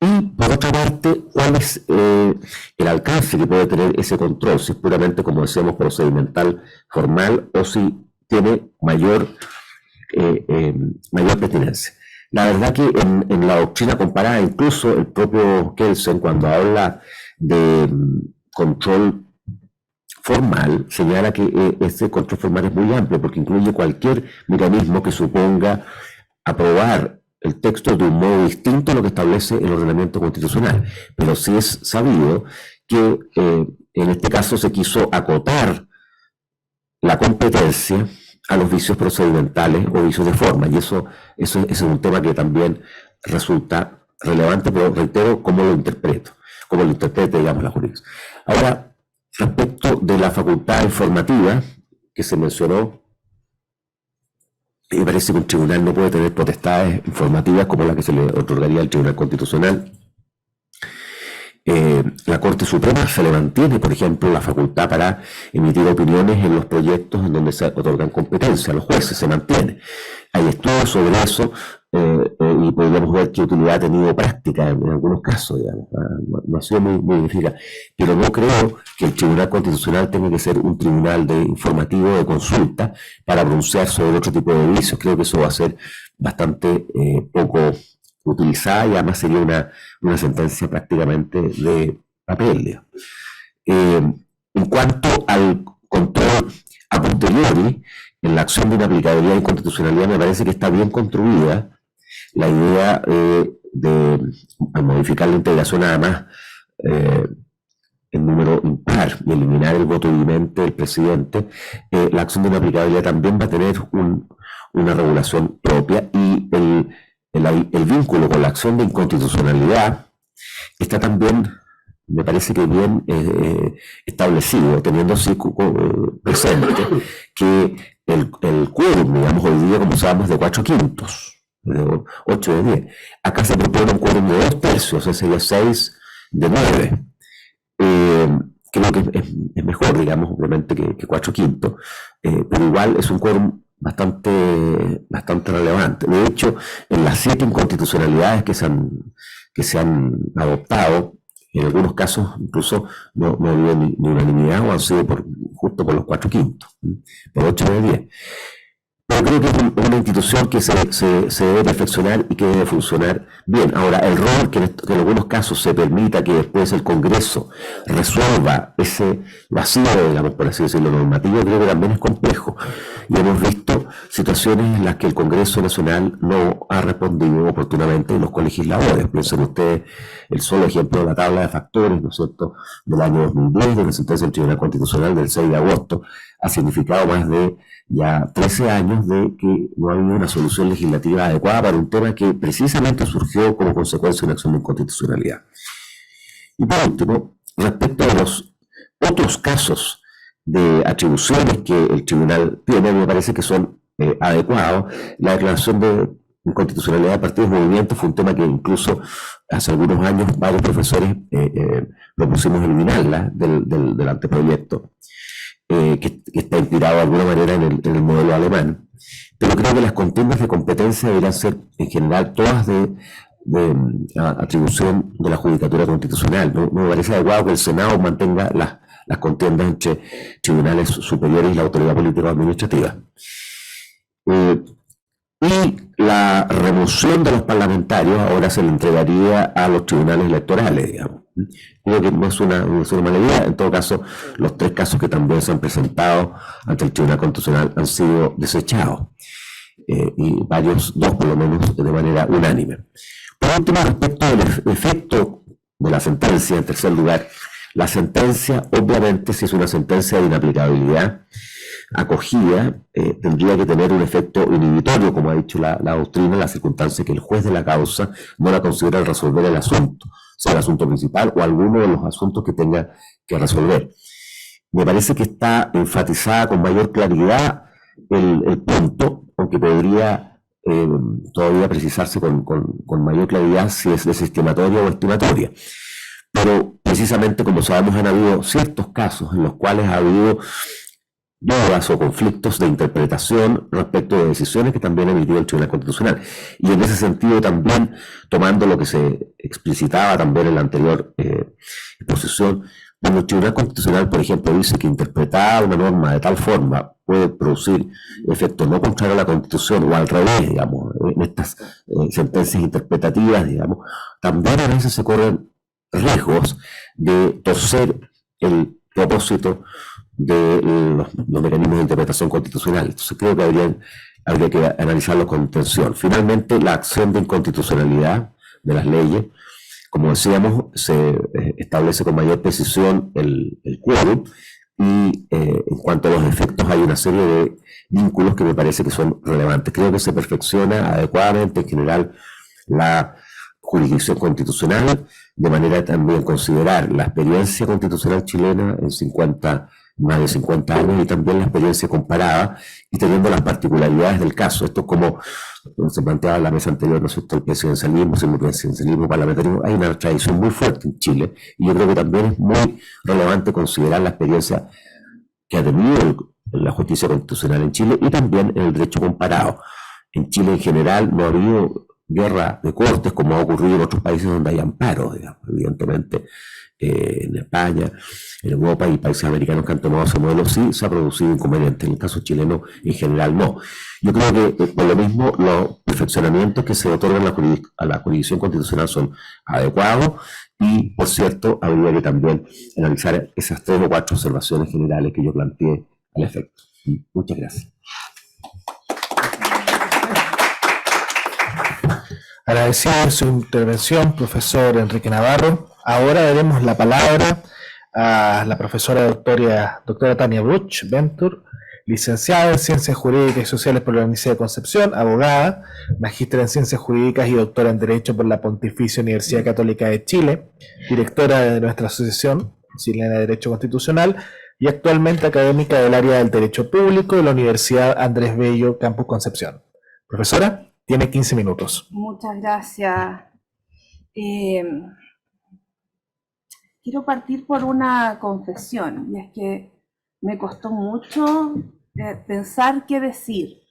Y por otra parte, ¿cuál es el alcance que puede tener ese control? Si es puramente, como decíamos, procedimental, formal, o si tiene mayor pertinencia. La verdad que en la doctrina comparada, incluso el propio Kelsen, cuando habla de control formal, señala que este control formal es muy amplio porque incluye cualquier mecanismo que suponga aprobar el texto de un modo distinto a lo que establece el ordenamiento constitucional. Pero sí es sabido que en este caso se quiso acotar la competencia a los vicios procedimentales o vicios de forma, y eso es un tema que también resulta relevante, pero reitero, cómo lo interprete, digamos, la jurisdicción. Ahora, respecto de la facultad informativa que se mencionó, me parece que un tribunal no puede tener potestades informativas como la que se le otorgaría al Tribunal Constitucional. La Corte Suprema se le mantiene, por ejemplo, la facultad para emitir opiniones en los proyectos en donde se otorgan competencias. A los jueces se mantiene. Hay estudios sobre eso y podríamos ver qué utilidad ha tenido práctica en algunos casos, digamos. No ha sido muy eficaz. Pero no creo que el Tribunal Constitucional tenga que ser un tribunal de informativo de consulta para pronunciar sobre otro tipo de vicios. Creo que eso va a ser bastante poco utilizada, y además sería una sentencia prácticamente de papel. En cuanto al control a posteriori, en la acción de inaplicabilidad y inconstitucionalidad, me parece que está bien construida la idea de modificar la integración además en número impar y eliminar el voto dirimente del presidente. La acción de inaplicabilidad también va a tener una regulación propia, y el vínculo con la acción de inconstitucionalidad está también, me parece que bien establecido, teniendo así presente que el quórum, digamos, hoy día, como sabemos, de 4/5, de 8 de 10. Acá se propone un quórum de 2/3, o sea, sería 6 de 9. Creo que es mejor, digamos, obviamente, que 4/5, pero igual es un quórum bastante relevante. De hecho, en las 7 inconstitucionalidades que se han adoptado, en algunos casos incluso no ha habido ni unanimidad, o han sido justo por los 4/5, por 8 de 10. Pero creo que es una institución que se debe perfeccionar y que debe funcionar bien. Ahora, el rol que en algunos casos se permita que después el Congreso resuelva ese vacío, digamos, por así decirlo, normativo, creo que también es complejo. Y hemos visto situaciones en las que el Congreso Nacional no ha respondido oportunamente, los colegisladores. Piensen ustedes el solo ejemplo de la tabla de factores, ¿no es cierto?, del año 2010, de la sentencia del Tribunal Constitucional del 6 de agosto, ha significado más de ya 13 años de que no ha habido una solución legislativa adecuada para un tema que precisamente surgió como consecuencia de una acción de inconstitucionalidad. Y por último, respecto a los otros casos de atribuciones que el tribunal tiene, me parece que son adecuados. La declaración de inconstitucionalidad de partidos y movimientos fue un tema que incluso hace algunos años varios profesores propusimos eliminarla del anteproyecto, que está inspirado de alguna manera en el modelo alemán. Pero creo que las contiendas de competencia deberían ser en general todas de atribución de la Judicatura Constitucional. No me parece adecuado que el Senado mantenga las contiendas entre tribunales superiores y la autoridad político-administrativa. Y la remoción de los parlamentarios ahora se le entregaría a los tribunales electorales, digamos. Creo que no es una mala idea. En todo caso, los 3 casos que también se han presentado ante el Tribunal Constitucional han sido desechados, y dos por lo menos de manera unánime. Por último, respecto del efecto de la sentencia, en tercer lugar, la sentencia, obviamente, si es una sentencia de inaplicabilidad acogida, tendría que tener un efecto inhibitorio, como ha dicho la doctrina, en la circunstancia que el juez de la causa no la considera al resolver el asunto, sea el asunto principal o alguno de los asuntos que tenga que resolver. Me parece que está enfatizada con mayor claridad el punto, aunque podría todavía precisarse con mayor claridad si es desestimatoria o estimatoria. Pero precisamente, como sabemos, han habido ciertos casos en los cuales ha habido dudas o conflictos de interpretación respecto de decisiones que también ha emitido el Tribunal Constitucional. Y en ese sentido también, tomando lo que se explicitaba también en la anterior exposición, cuando el Tribunal Constitucional, por ejemplo, dice que interpretar una norma de tal forma puede producir efectos no contrarios a la Constitución o al revés, digamos, en estas sentencias interpretativas, digamos, también a veces se corren riesgos de torcer el propósito de los mecanismos de interpretación constitucional. Entonces creo que habría que analizarlo con atención. Finalmente, la acción de inconstitucionalidad de las leyes, como decíamos, se establece con mayor precisión el quórum, y en cuanto a los efectos hay una serie de vínculos que me parece que son relevantes. Creo que se perfecciona adecuadamente en general la jurisdicción constitucional, de manera también considerar la experiencia constitucional chilena en más de 50 años y también la experiencia comparada y teniendo las particularidades del caso. Esto, como se planteaba en la mesa anterior, ¿no es cierto?, el presidencialismo, semipresidencialismo, parlamentarismo, hay una tradición muy fuerte en Chile, y yo creo que también es muy relevante considerar la experiencia que ha tenido la justicia constitucional en Chile y también en el derecho comparado. En Chile en general no ha habido guerra de cortes como ha ocurrido en otros países donde hay amparo, digamos. Evidentemente en España, en Europa y países americanos que han tomado ese modelo sí se ha producido inconveniente. En el caso chileno en general no. Yo creo que por lo mismo los perfeccionamientos que se otorgan a la jurisdicción constitucional son adecuados, y por cierto habría que también analizar esas 3 o 4 observaciones generales que yo planteé al efecto. Muchas gracias. Agradecido por su intervención, profesor Enrique Navarro. Ahora daremos la palabra a la profesora doctora Tania Bruch Ventur, licenciada en Ciencias Jurídicas y Sociales por la Universidad de Concepción, abogada, magíster en Ciencias Jurídicas y doctora en Derecho por la Pontificia Universidad Católica de Chile, directora de nuestra Asociación Chilena de Derecho Constitucional y actualmente académica del área del Derecho Público de la Universidad Andrés Bello, Campus Concepción. Profesora, tiene 15 minutos. Muchas gracias. Quiero partir por una confesión, y es que me costó mucho pensar qué decir.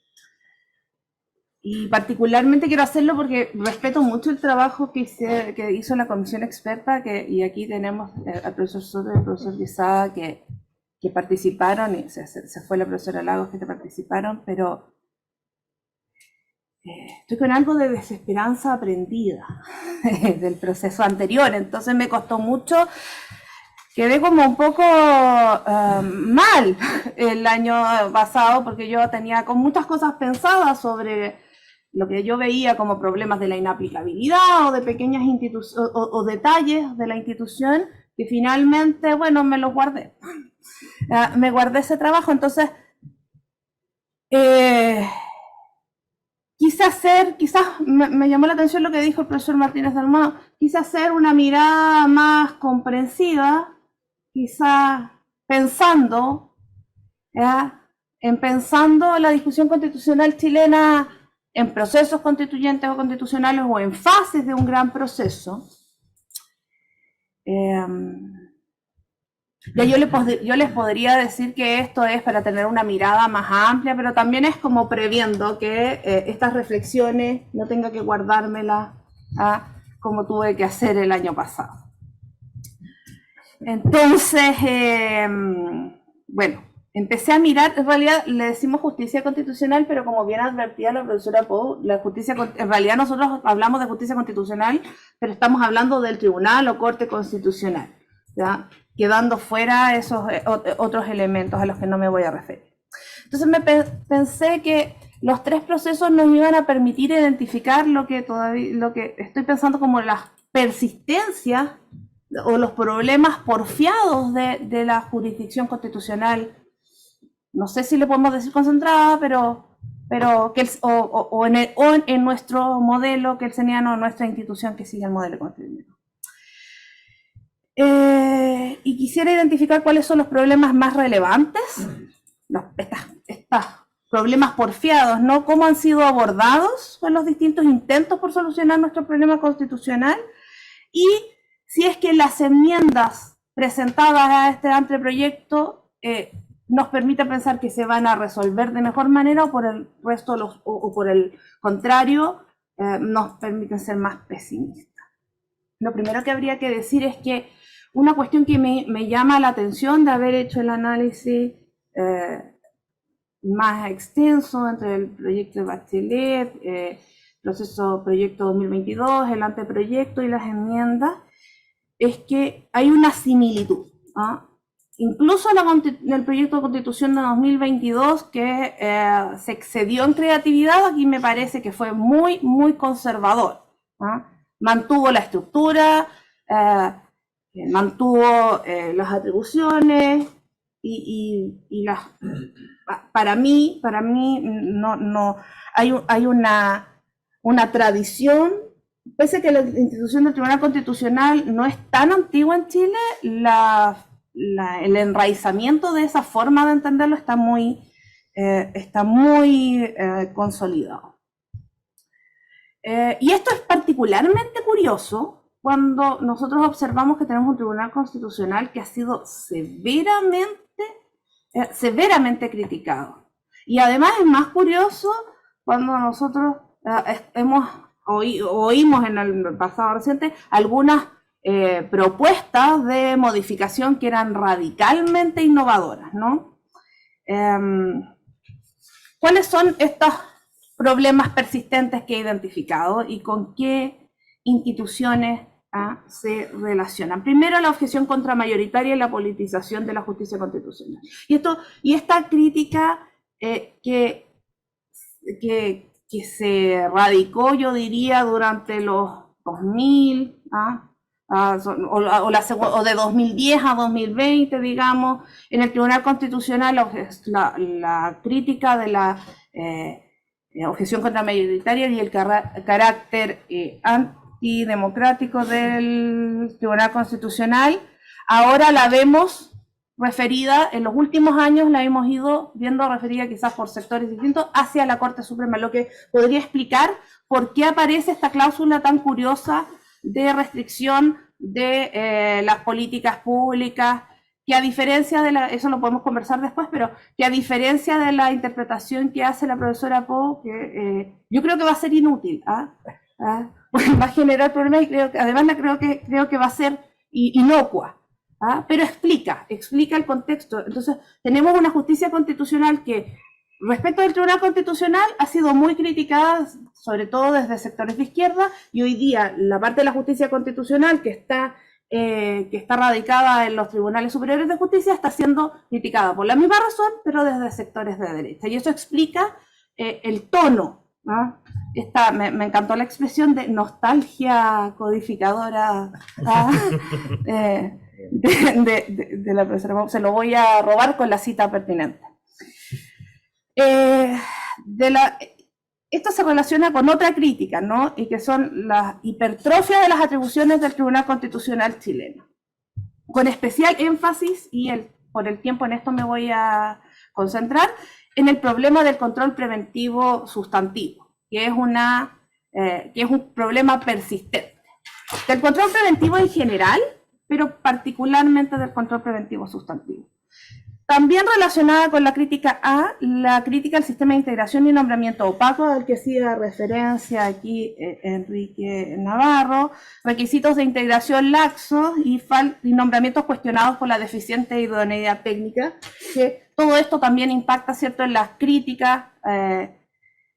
Y particularmente quiero hacerlo porque respeto mucho el trabajo que hizo la comisión experta, y aquí tenemos al profesor Soto y al profesor Quesada que participaron, y se fue la profesora Lagos que participaron, pero estoy con algo de desesperanza aprendida del proceso anterior, entonces me costó mucho. Quedé como un poco mal el año pasado, porque yo tenía con muchas cosas pensadas sobre lo que yo veía como problemas de la inaplicabilidad o de pequeñas o detalles de la institución, que finalmente, bueno, me los guardé. Me guardé ese trabajo, entonces quizás me llamó la atención lo que dijo el profesor Martínez Dalmau, quise hacer una mirada más comprensiva, quizás pensando la discusión constitucional chilena en procesos constituyentes o constitucionales o en fases de un gran proceso. Ya yo les podría decir que esto es para tener una mirada más amplia, pero también es como previendo que estas reflexiones no tenga que guardármelas como tuve que hacer el año pasado. Entonces, bueno, empecé a mirar, en realidad le decimos justicia constitucional, pero como bien advertía la profesora Pou, en realidad nosotros hablamos de justicia constitucional, pero estamos hablando del tribunal o corte constitucional, ¿ya? Quedando fuera esos otros elementos a los que no me voy a referir. Entonces pensé que los tres procesos nos iban a permitir identificar lo que estoy pensando como las persistencias o los problemas porfiados de la jurisdicción constitucional, no sé si le podemos decir concentrada, pero que en nuestro modelo kelseniano, nuestra institución que sigue el modelo constitucional. Y quisiera identificar cuáles son los problemas más relevantes, estos problemas porfiados, ¿no? Cómo han sido abordados en los distintos intentos por solucionar nuestro problema constitucional, y si es que las enmiendas presentadas a este anteproyecto nos permiten pensar que se van a resolver de mejor manera, o por el resto o por el contrario nos permiten ser más pesimistas. Lo primero que habría que decir es que una cuestión que me llama la atención de haber hecho el análisis más extenso entre el proyecto de Bachelet, proyecto 2022, el anteproyecto y las enmiendas, es que hay una similitud, ¿ah? Incluso en el proyecto de Constitución de 2022, que se excedió en creatividad, aquí me parece que fue muy, muy conservador, ¿ah? Mantuvo la estructura, mantuvo las atribuciones, y para mí no hay una tradición. Pese a que la institución del Tribunal Constitucional no es tan antigua en Chile, el enraizamiento de esa forma de entenderlo está muy consolidado. Y esto es particularmente curioso cuando nosotros observamos que tenemos un Tribunal Constitucional que ha sido severamente criticado. Y además es más curioso cuando nosotros oímos en el pasado reciente algunas propuestas de modificación que eran radicalmente innovadoras, ¿no? ¿Cuáles son estos problemas persistentes que he identificado y con qué instituciones se relacionan? Primero, la objeción contramayoritaria y la politización de la justicia constitucional. Y esta crítica que se radicó, yo diría, durante los 2000, o de 2010 a 2020, digamos, en el Tribunal Constitucional, la crítica de la objeción contramayoritaria y el carácter antidemocrático del Tribunal Constitucional, ahora la vemos referida, en los últimos años la hemos ido viendo referida quizás por sectores distintos hacia la Corte Suprema, lo que podría explicar por qué aparece esta cláusula tan curiosa de restricción de las políticas públicas, que a diferencia de eso lo podemos conversar después, pero que a diferencia de la interpretación que hace la profesora Pou, que yo creo que va a ser inútil, va a generar problemas, y además creo que va a ser inocua. Pero explica el contexto. Entonces, tenemos una justicia constitucional que, respecto del Tribunal Constitucional, ha sido muy criticada, sobre todo desde sectores de izquierda, y hoy día la parte de la justicia constitucional que está radicada en los tribunales superiores de justicia está siendo criticada por la misma razón, pero desde sectores de derecha. Y eso explica el tono, ¿no? Me encantó la expresión de nostalgia codificadora de la profesora. Se lo voy a robar con la cita pertinente. Esto se relaciona con otra crítica, ¿no? Y que son las hipertrofias de las atribuciones del Tribunal Constitucional chileno. Con especial énfasis, y por el tiempo en esto me voy a concentrar, en el problema del control preventivo sustantivo, que es un problema persistente. Del control preventivo en general, pero particularmente del control preventivo sustantivo. También relacionada con la crítica A, la crítica al sistema de integración y nombramiento opaco, al que hacía referencia aquí Enrique Navarro, requisitos de integración laxos y nombramientos cuestionados por la deficiente idoneidad técnica, que todo esto también impacta, ¿cierto?, en las críticas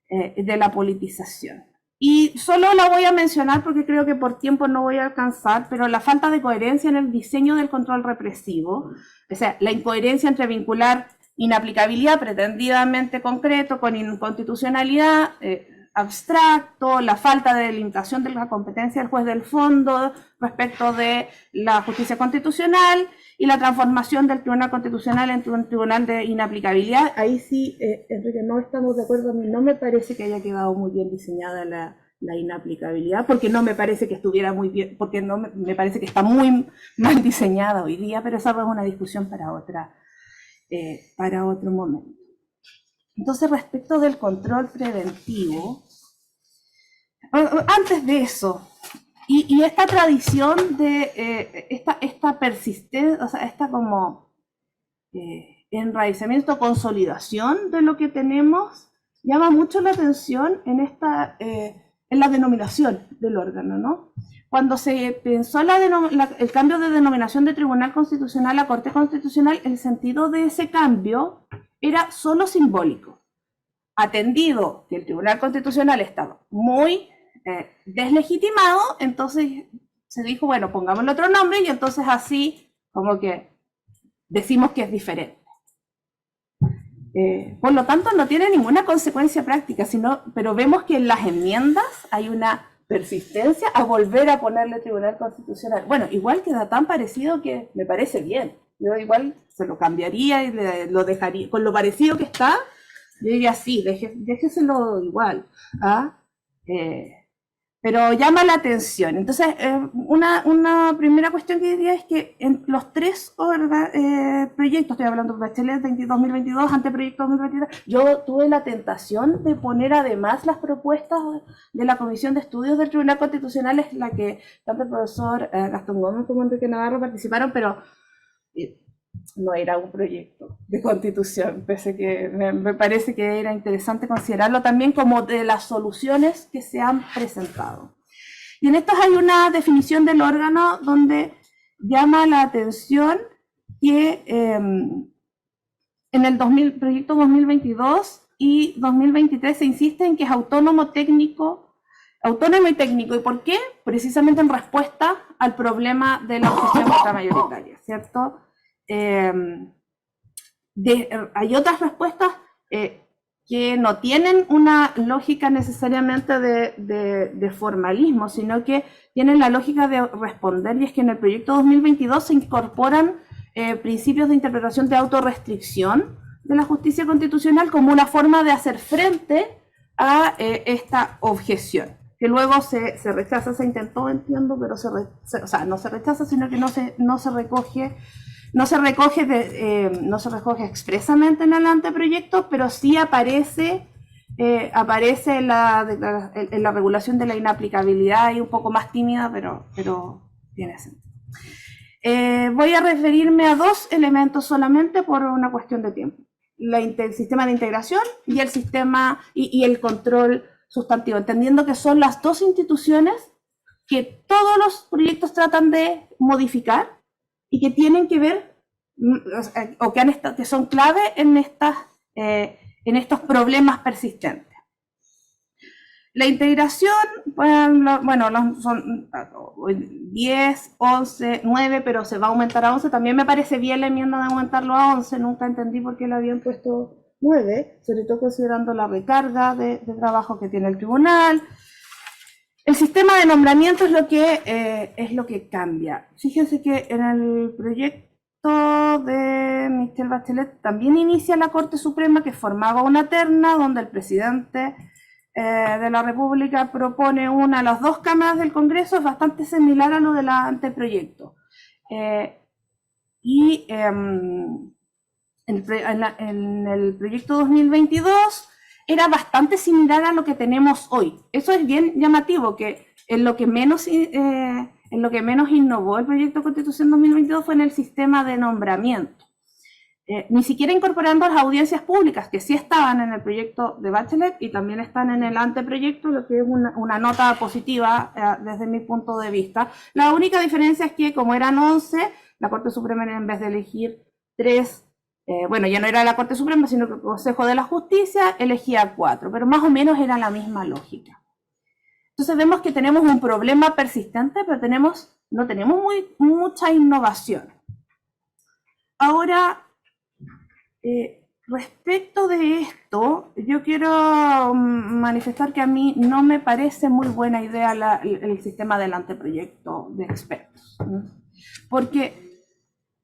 de la politización. Y solo la voy a mencionar porque creo que por tiempo no voy a alcanzar, pero la falta de coherencia en el diseño del control represivo, o sea, la incoherencia entre vincular inaplicabilidad pretendidamente concreto con inconstitucionalidad abstracto, la falta de delimitación de la competencia del juez del fondo respecto de la justicia constitucional y la transformación del Tribunal Constitucional en un tribunal de inaplicabilidad. Ahí sí, Enrique, no estamos de acuerdo. A mí no me parece que haya quedado muy bien diseñada la inaplicabilidad, porque no me parece que estuviera muy bien, porque no me parece que está muy mal diseñada hoy día, pero esa es una discusión para otro momento. Entonces, respecto del control preventivo, antes de eso, y esta tradición de esta persistencia, o sea, esta como enraizamiento, consolidación de lo que tenemos, llama mucho la atención en la denominación del órgano, ¿no? Cuando se pensó el cambio de denominación de Tribunal Constitucional a Corte Constitucional, el sentido de ese cambio era solo simbólico. Atendido que el Tribunal Constitucional estaba muy deslegitimado, entonces se dijo, bueno, pongámosle otro nombre y entonces así como que decimos que es diferente. Por lo tanto, no tiene ninguna consecuencia práctica, pero vemos que en las enmiendas hay una persistencia a volver a ponerle Tribunal Constitucional. Bueno, igual queda tan parecido que me parece bien. Yo igual se lo cambiaría y lo dejaría, con lo parecido que está, yo diría sí, déjeselo igual. Pero llama la atención. Entonces, una primera cuestión que diría es que en los tres proyectos, estoy hablando de Bachelet 2022, anteproyecto 2023, yo tuve la tentación de poner además las propuestas de la Comisión de Estudios del Tribunal Constitucional, es la que tanto el profesor Gastón Gómez como Enrique Navarro participaron, pero no era un proyecto de constitución, pese que me parece que era interesante considerarlo también como de las soluciones que se han presentado. Y en estos hay una definición del órgano donde llama la atención que en el proyecto 2022 y 2023 se insiste en que es autónomo y técnico. ¿Y por qué? Precisamente en respuesta al problema de la objeción ultramayoritaria, ¿cierto? Hay otras respuestas que no tienen una lógica necesariamente de formalismo, sino que tienen la lógica de responder, y es que en el proyecto 2022 se incorporan principios de interpretación de autorrestricción de la justicia constitucional como una forma de hacer frente a esta objeción, que luego se rechaza, se intentó, entiendo, pero o sea, no se rechaza, sino que no se recoge expresamente en el anteproyecto, pero sí aparece en la regulación de la inaplicabilidad, y un poco más tímida, pero tiene sentido. Voy a referirme a dos elementos solamente por una cuestión de tiempo: el sistema de integración y el sistema y el control sustantivo, entendiendo que son las dos instituciones que todos los proyectos tratan de modificar y que tienen que ver, o que son clave en estos problemas persistentes. La integración, son 10, 11, 9, pero se va a aumentar a 11. También me parece bien la enmienda de aumentarlo a 11, nunca entendí por qué le habían puesto 9, sobre todo considerando la recarga de trabajo que tiene el tribunal. El sistema de nombramiento es lo que cambia. Fíjense que en el proyecto de Michelle Bachelet también inicia la Corte Suprema, que formaba una terna donde el presidente de la República propone una a las dos cámaras del Congreso. Es bastante similar a lo del anteproyecto. En el proyecto 2022 era bastante similar a lo que tenemos hoy. Eso es bien llamativo, que en lo que menos innovó el proyecto de Constitución 2022 fue en el sistema de nombramiento. ni siquiera incorporando las audiencias públicas, que sí estaban en el proyecto de Bachelet y también están en el anteproyecto, lo que es una nota positiva desde mi punto de vista. La única diferencia es que, como eran 11, la Corte Suprema, en vez de elegir 3, bueno, ya no era la Corte Suprema, sino que el Consejo de la Justicia elegía 4, pero más o menos era la misma lógica. Entonces vemos que tenemos un problema persistente, pero no tenemos mucha innovación. Ahora, respecto de esto, yo quiero manifestar que a mí no me parece muy buena idea el sistema del anteproyecto de expertos, ¿no? Porque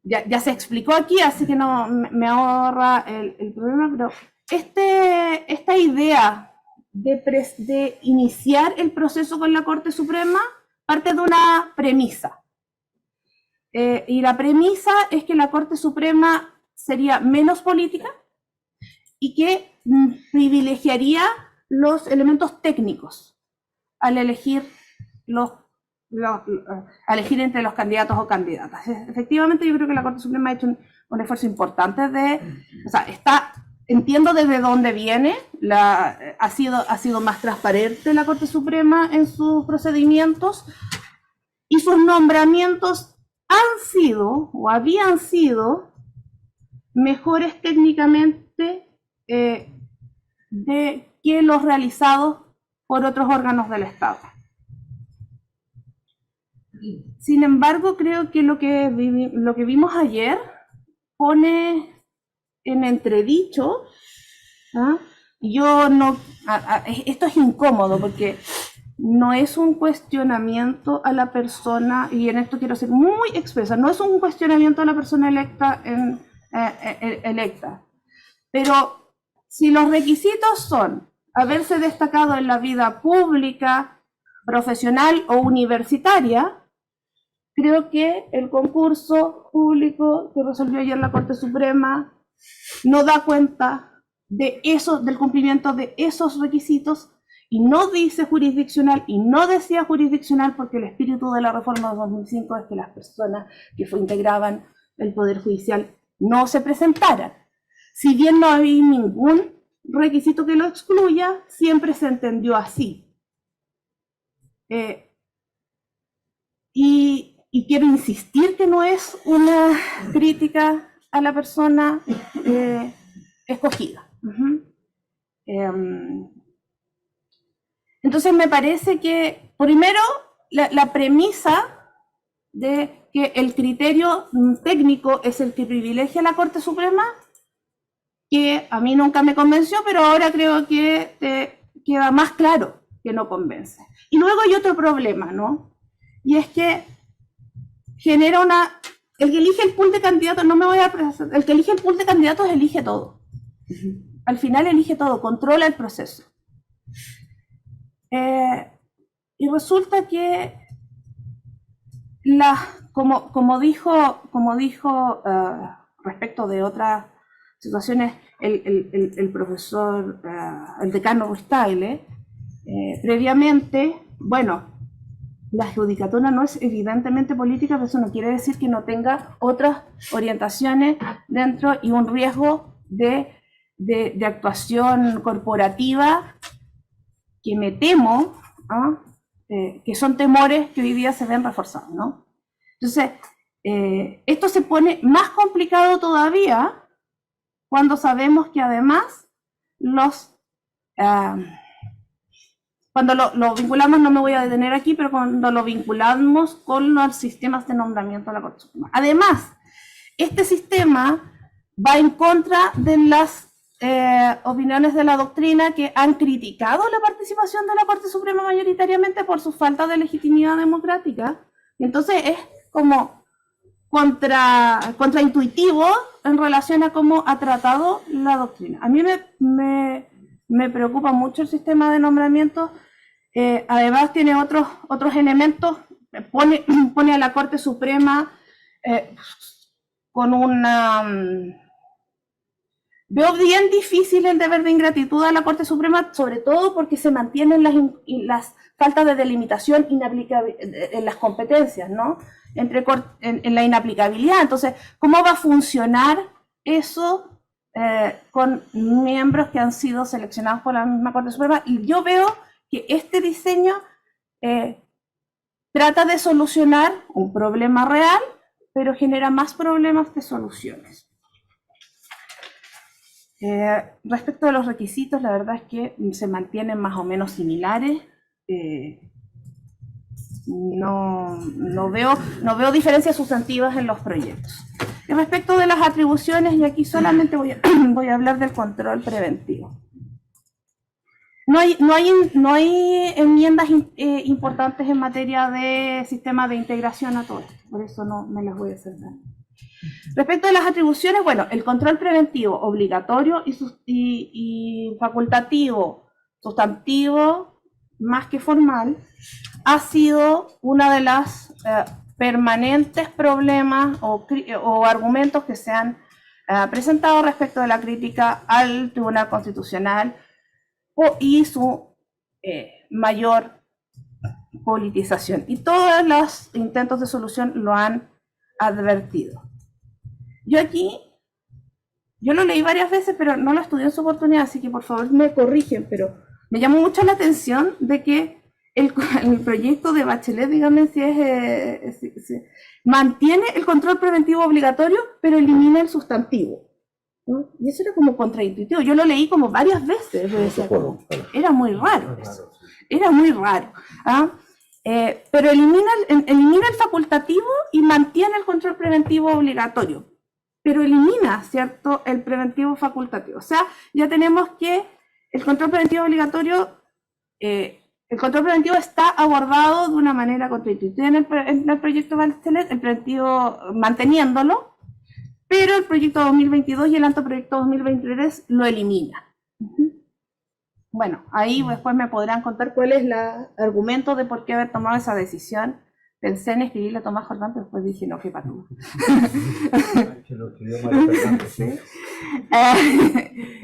ya se explicó aquí, así que no me ahorra el problema, pero esta idea de iniciar el proceso con la Corte Suprema parte de una premisa. Y la premisa es que la Corte Suprema sería menos política y que privilegiaría los elementos técnicos al elegir entre los candidatos o candidatas. Efectivamente, yo creo que la Corte Suprema ha hecho un esfuerzo importante entiendo desde dónde viene, ha sido más transparente la Corte Suprema en sus procedimientos y sus nombramientos han sido o habían sido mejores técnicamente que los realizados por otros órganos del Estado. Sin embargo, creo que lo que vimos ayer pone en entredicho, esto es incómodo porque no es un cuestionamiento a la persona, y en esto quiero ser muy expresa, no es un cuestionamiento a la persona electa, pero si los requisitos son haberse destacado en la vida pública, profesional o universitaria, creo que el concurso público que resolvió ayer la Corte Suprema no da cuenta de eso, del cumplimiento de esos requisitos, y no dice jurisdiccional y no decía jurisdiccional porque el espíritu de la reforma de 2005 es que las personas que integraban el Poder Judicial no se presentaran. Si bien no había ningún requisito que lo excluya, siempre se entendió así. Y quiero insistir que no es una crítica a la persona escogida. Entonces me parece que, primero, la premisa de que el criterio técnico es el que privilegia a la Corte Suprema, que a mí nunca me convenció, pero ahora creo que te queda más claro que no convence. Y luego hay otro problema, ¿no? Y es que genera el que elige el pool de candidatos, el que elige el pool de candidatos elige todo. Al final elige todo, controla el proceso. Y resulta que como dijo respecto de otras situaciones el profesor, el decano Ruiz-Tagle, previamente, bueno, la judicatura no es evidentemente política, pero eso no quiere decir que no tenga otras orientaciones dentro y un riesgo de actuación corporativa que me temo, que son temores que hoy día se ven reforzados, ¿no? Entonces, esto se pone más complicado todavía cuando sabemos que además cuando lo vinculamos, no me voy a detener aquí, pero cuando lo vinculamos con los sistemas de nombramiento de la Corte Suprema. Además, este sistema va en contra de las opiniones de la doctrina que han criticado la participación de la Corte Suprema mayoritariamente por su falta de legitimidad democrática. Entonces es como contraintuitivo en relación a cómo ha tratado la doctrina. A mí me preocupa mucho el sistema de nombramiento. Además tiene otros elementos, pone a la Corte Suprema con veo bien difícil el deber de ingratitud a la Corte Suprema, sobre todo porque se mantienen las faltas de delimitación en las competencias, ¿no? En la inaplicabilidad. Entonces, ¿cómo va a funcionar eso con miembros que han sido seleccionados por la misma Corte Suprema. Y yo veo que este diseño trata de solucionar un problema real, pero genera más problemas que soluciones. Respecto a los requisitos, la verdad es que se mantienen más o menos similares. No veo diferencias sustantivas en los proyectos. Y respecto de las atribuciones, y aquí solamente voy a hablar del control preventivo. No hay enmiendas importantes en materia de sistema de integración a todo esto, por eso no me las voy a saltar. Respecto de las atribuciones, bueno, el control preventivo obligatorio y facultativo, sustantivo, más que formal, ha sido una de las permanentes problemas o argumentos que se han presentado respecto de la crítica al Tribunal Constitucional y su mayor politización. Y todos los intentos de solución lo han advertido. Yo lo leí varias veces, pero no lo estudié en su oportunidad, así que por favor me corrigen, pero me llamó mucho la atención de que el proyecto de Bachelet, díganme si mantiene el control preventivo obligatorio, pero elimina el sustantivo, ¿no? Y eso era como contraintuitivo. Yo lo leí como varias veces. Era muy raro eso. Era muy raro. Pero elimina el facultativo y mantiene el control preventivo obligatorio. Pero elimina, ¿cierto?, el preventivo facultativo. O sea, ya tenemos que el control preventivo obligatorio, el control preventivo está abordado de una manera contraintuitiva en el proyecto Bachelet, el preventivo manteniéndolo, pero el proyecto 2022 y el anteproyecto 2023 lo elimina. Bueno, ahí después me podrán contar cuál es el argumento de por qué haber tomado esa decisión. Pensé en escribirle a Tomás Jordán, pero después dije, no, qué pato.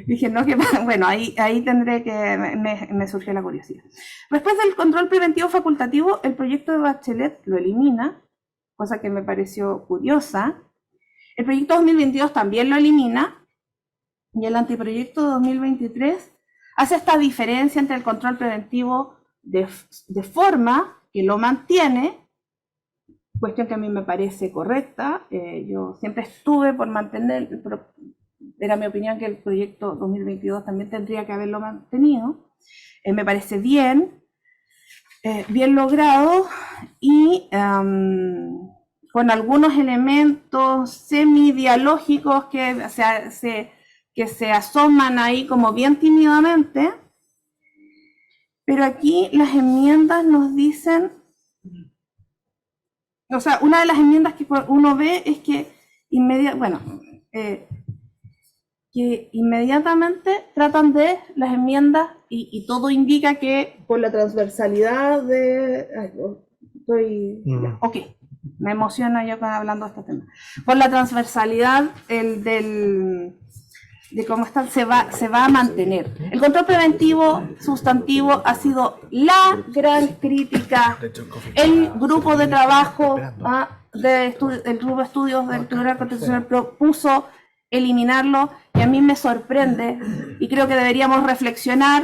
Dije, no, que bueno, ahí tendré que, me surgió la curiosidad. Después del control preventivo facultativo, el proyecto de Bachelet lo elimina, cosa que me pareció curiosa. El proyecto 2022 también lo elimina, y el anteproyecto 2023 hace esta diferencia entre el control preventivo de forma, que lo mantiene, cuestión que a mí me parece correcta. Yo siempre estuve por mantener, era mi opinión que el proyecto 2022 también tendría que haberlo mantenido. Me parece bien logrado y con algunos elementos semidialógicos que se asoman ahí como bien tímidamente, pero aquí las enmiendas nos dicen, o sea, una de las enmiendas que uno ve es que inmediatamente tratan de las enmiendas y todo indica que por la transversalidad me emociono yo hablando de este tema. Por la transversalidad de cómo están, se va a mantener. El control preventivo sustantivo ha sido la gran crítica. El grupo de trabajo del grupo de estudios del Tribunal Constitucional propuso eliminarlo, y a mí me sorprende, y creo que deberíamos reflexionar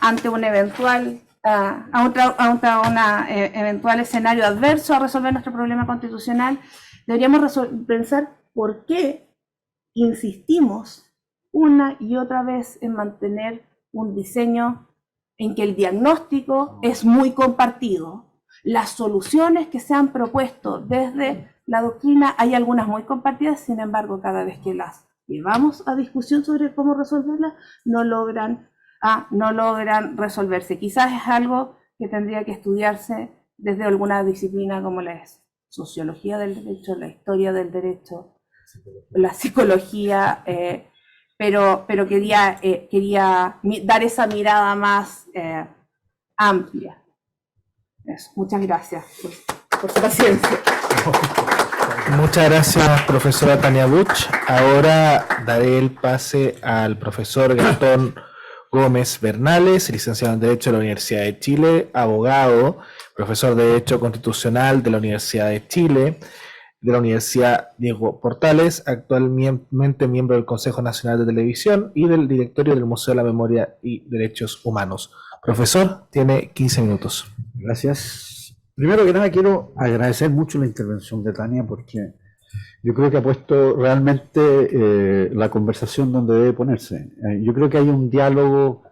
ante un eventual eventual escenario adverso a resolver nuestro problema constitucional. Deberíamos pensar por qué insistimos una y otra vez en mantener un diseño en que el diagnóstico es muy compartido. Las soluciones que se han propuesto desde la doctrina, hay algunas muy compartidas, sin embargo, cada vez que las llevamos a discusión sobre cómo resolverlas, no logran resolverse. Quizás es algo que tendría que estudiarse desde alguna disciplina como la sociología del derecho, la historia del derecho, la psicología, pero quería dar esa mirada más amplia. Eso. Muchas gracias por su paciencia. Muchas gracias, profesora Tania Buch. Ahora daré el pase al profesor Gastón Gómez Bernales, licenciado en Derecho de la Universidad de Chile, abogado, profesor de Derecho Constitucional de la Universidad de Chile, de la Universidad Diego Portales, actualmente miembro del Consejo Nacional de Televisión y del directorio del Museo de la Memoria y Derechos Humanos. Profesor, tiene 15 minutos. Gracias. Primero que nada quiero agradecer mucho la intervención de Tania porque yo creo que ha puesto realmente la conversación donde debe ponerse. Yo creo que hay un diálogo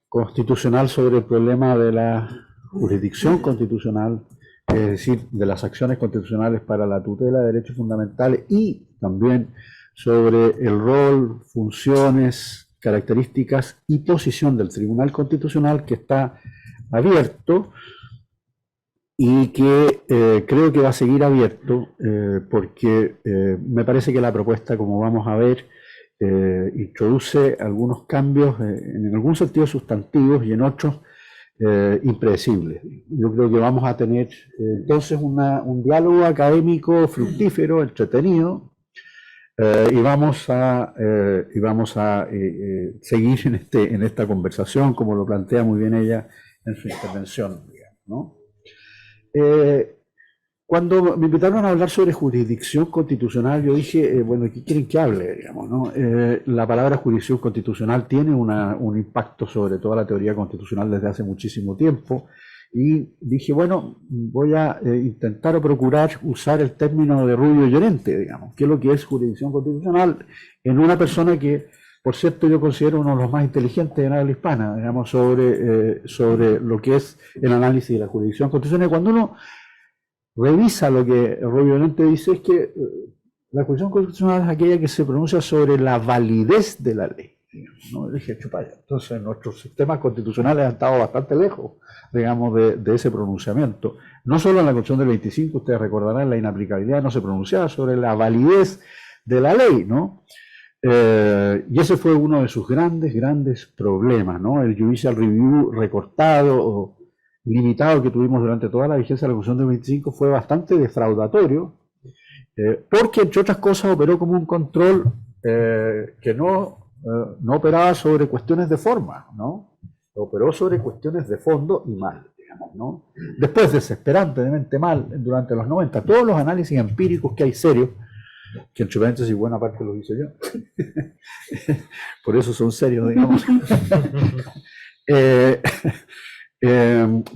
constitucional sobre el problema de la jurisdicción constitucional, es decir, de las acciones constitucionales para la tutela de derechos fundamentales y también sobre el rol, funciones, características y posición del Tribunal Constitucional, que está abierto y que creo que va a seguir abierto porque me parece que la propuesta, como vamos a ver, introduce algunos cambios en algún sentido sustantivos y en otros impredecibles. Yo creo que vamos a tener entonces un diálogo académico fructífero, entretenido, y vamos a seguir en esta conversación, como lo plantea muy bien ella en su intervención, digamos, ¿no? Cuando me invitaron a hablar sobre jurisdicción constitucional, yo dije, bueno, ¿qué quieren que hable? Digamos, ¿no? La palabra jurisdicción constitucional tiene un impacto sobre toda la teoría constitucional desde hace muchísimo tiempo, y dije, bueno, voy a intentar o procurar usar el término de Rubio Llorente, digamos, que es lo que es jurisdicción constitucional, en una persona que, por cierto, yo considero uno de los más inteligentes de la habla hispana, digamos, sobre lo que es el análisis de la jurisdicción constitucional. Cuando uno revisa lo que Rubio Llorente dice, es que la jurisdicción constitucional es aquella que se pronuncia sobre la validez de la ley, digamos, ¿no? Dije, chupaya. Entonces, nuestros sistemas constitucionales han estado bastante lejos, digamos, de ese pronunciamiento. No solo en la Constitución del 25, ustedes recordarán, la inaplicabilidad no se pronunciaba sobre la validez de la ley, ¿no? Y ese fue uno de sus grandes problemas, ¿no? El judicial review recortado o limitado que tuvimos durante toda la vigencia de la Constitución del 25 fue bastante defraudatorio, porque, entre otras cosas, operó como un control que no operaba sobre cuestiones de forma, ¿no? Operó sobre cuestiones de fondo y mal, digamos, ¿no? Después, desesperantemente mal, durante los 90, todos los análisis empíricos que hay serios, que entre paréntesis buena parte los hice yo, por eso son serios, digamos,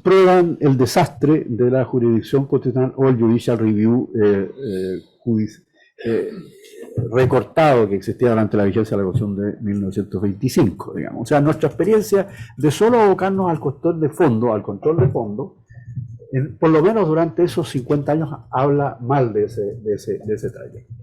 prueban el desastre de la jurisdicción constitucional o el judicial review recortado que existía durante la vigencia de la Constitución de 1925, digamos. O sea, nuestra experiencia de solo abocarnos al control de fondo, por lo menos durante esos 50 años, habla mal de ese trayecto.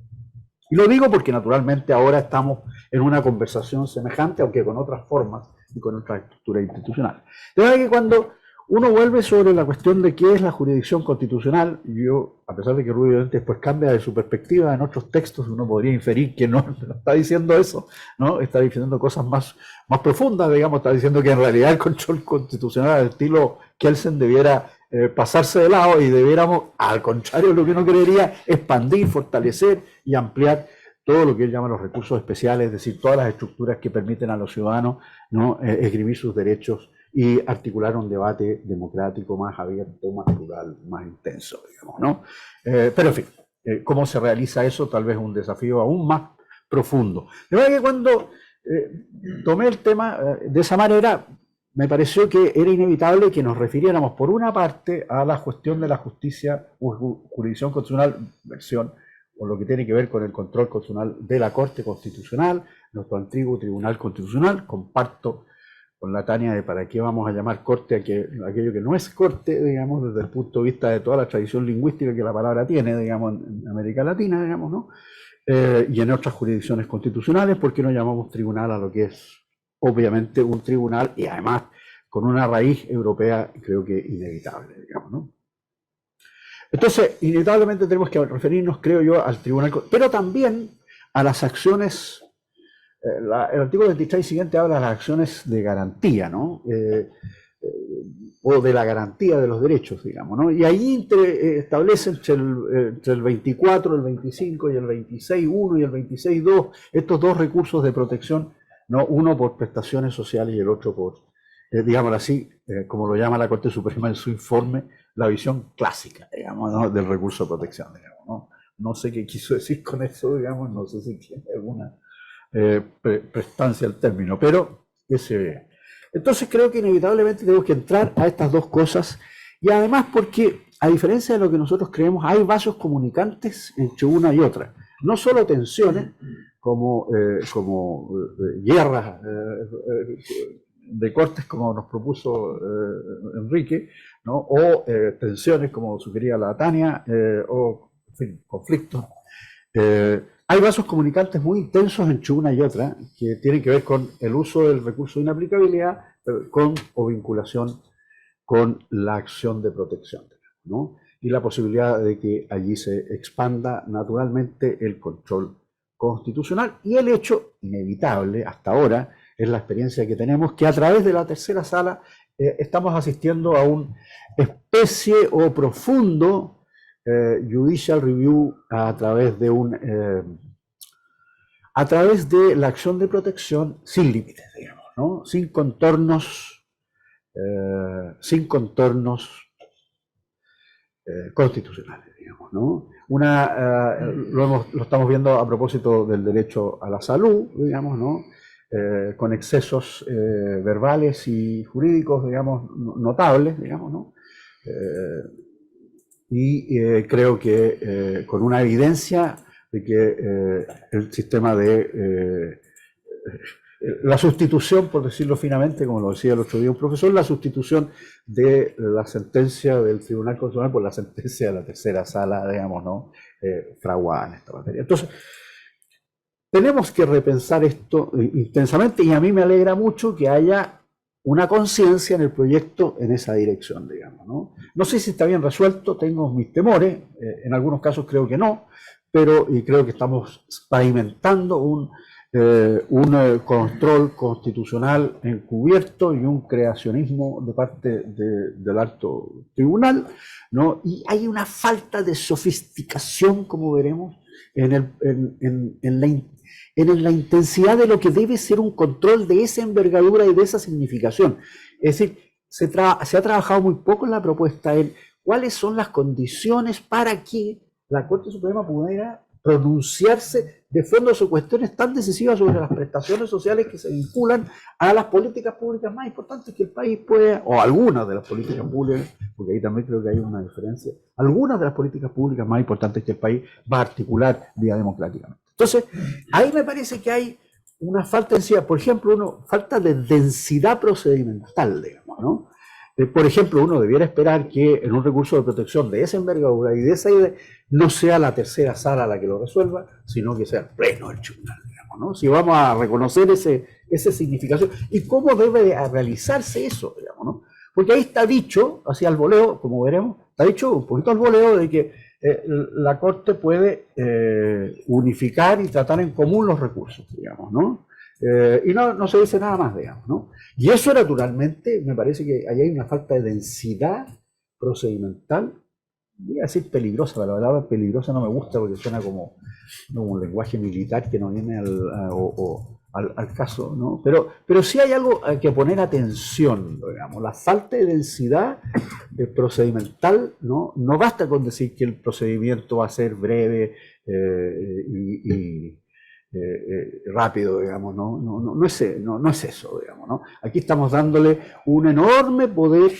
Y lo digo porque naturalmente ahora estamos en una conversación semejante, aunque con otras formas y con otra estructura institucional. De verdad que cuando uno vuelve sobre la cuestión de qué es la jurisdicción constitucional, yo, a pesar de que Rubio Llorente después cambia de su perspectiva en otros textos, uno podría inferir que no está diciendo eso, ¿no? Está diciendo cosas más profundas, digamos, está diciendo que en realidad el control constitucional al estilo Kelsen debiera pasarse de lado y debiéramos, al contrario, lo que uno querería, expandir, fortalecer y ampliar todo lo que él llama los recursos especiales, es decir, todas las estructuras que permiten a los ciudadanos, ¿no?, esgrimir sus derechos y articular un debate democrático más abierto, más plural, más intenso, digamos, ¿no? Pero en fin, ¿cómo se realiza eso? Tal vez un desafío aún más profundo. De verdad que cuando tomé el tema de esa manera, me pareció que era inevitable que nos refiriéramos, por una parte, a la cuestión de la justicia o jurisdicción constitucional, versión, o lo que tiene que ver con el control constitucional de la Corte Constitucional, nuestro antiguo Tribunal Constitucional. Comparto con la Tania de para qué vamos a llamar corte aquello que no es corte, digamos, desde el punto de vista de toda la tradición lingüística que la palabra tiene, digamos, en América Latina, digamos, ¿no? Y en otras jurisdicciones constitucionales, porque no llamamos tribunal a lo que es obviamente un tribunal y además con una raíz europea, creo que inevitable, digamos, ¿no? Entonces, inevitablemente tenemos que referirnos, creo yo, al tribunal, pero también a las acciones. El artículo 23 siguiente habla de las acciones de garantía, ¿no? O de la garantía de los derechos, digamos, ¿no? Y ahí establece entre el 24, el 25 y el 26.1 y el 26.2 estos dos recursos de protección, ¿no? Uno por prestaciones sociales y el otro por, digámoslo así, como lo llama la Corte Suprema en su informe, la visión clásica, digamos, ¿no?, del recurso de protección, digamos, ¿no? No sé qué quiso decir con eso, digamos, no sé si tiene alguna prestancia al término, pero ese ve. Entonces creo que inevitablemente tenemos que entrar a estas dos cosas, y además porque, a diferencia de lo que nosotros creemos, hay vasos comunicantes entre una y otra. No solo tensiones, como guerras de cortes, como nos propuso Enrique, ¿no? O tensiones, como sugería la Tania, o en fin, conflictos. Hay vasos comunicantes muy intensos entre una y otra, que tienen que ver con el uso del recurso de inaplicabilidad, o vinculación con la acción de protección, ¿no? Y la posibilidad de que allí se expanda naturalmente el control constitucional, y el hecho inevitable hasta ahora es la experiencia que tenemos, que a través de la tercera sala estamos asistiendo a una especie o profundo judicial review a través de la acción de protección sin límites, digamos, ¿no? Sin contornos constitucionales, digamos, ¿no? Lo estamos viendo a propósito del derecho a la salud, digamos, ¿no? Con excesos verbales y jurídicos, digamos, notables, digamos, ¿no? Creo que con una evidencia de que el sistema de la sustitución, por decirlo finamente, como lo decía el otro día un profesor, la sustitución de la sentencia del Tribunal Constitucional por la sentencia de la tercera sala, digamos, ¿no? Fraguada en esta materia. Entonces, tenemos que repensar esto intensamente, y a mí me alegra mucho que haya una conciencia en el proyecto en esa dirección, digamos, ¿no? No sé si está bien resuelto, tengo mis temores, en algunos casos creo que no, y creo que estamos pavimentando un control constitucional encubierto y un creacionismo de parte del alto tribunal, ¿no? Y hay una falta de sofisticación, como veremos, en la intensidad de lo que debe ser un control de esa envergadura y de esa significación. Es decir, se ha trabajado muy poco en la propuesta en cuáles son las condiciones para que la Corte Suprema pudiera pronunciarse de fondo sobre cuestiones tan decisivas sobre las prestaciones sociales que se vinculan a las políticas públicas más importantes que el país puede, o algunas de las políticas públicas, porque ahí también creo que hay una diferencia, algunas de las políticas públicas más importantes que el país va a articular vía democráticamente. Entonces, ahí me parece que hay una falta de densidad, por ejemplo, falta de densidad procedimental, digamos, ¿no? Por ejemplo, uno debiera esperar que en un recurso de protección de esa envergadura y de esa idea no sea la tercera sala la que lo resuelva, sino que sea el pleno del tribunal, digamos, ¿no? Si vamos a reconocer esa significación y cómo debe realizarse eso, digamos, ¿no? Porque ahí está dicho, así al voleo, como veremos, está dicho un poquito al voleo de que la Corte puede unificar y tratar en común los recursos, digamos, ¿no? Y no se dice nada más, digamos, ¿no? Y eso naturalmente me parece que ahí hay una falta de densidad procedimental, voy a decir peligrosa, la palabra peligrosa no me gusta porque suena como un lenguaje militar que no viene al caso, ¿no? Pero sí hay algo que poner atención, digamos, la falta de densidad procedimental, ¿no? No basta con decir que el procedimiento va a ser breve y rápido, digamos, no es eso, digamos, ¿no? Aquí estamos dándole un enorme poder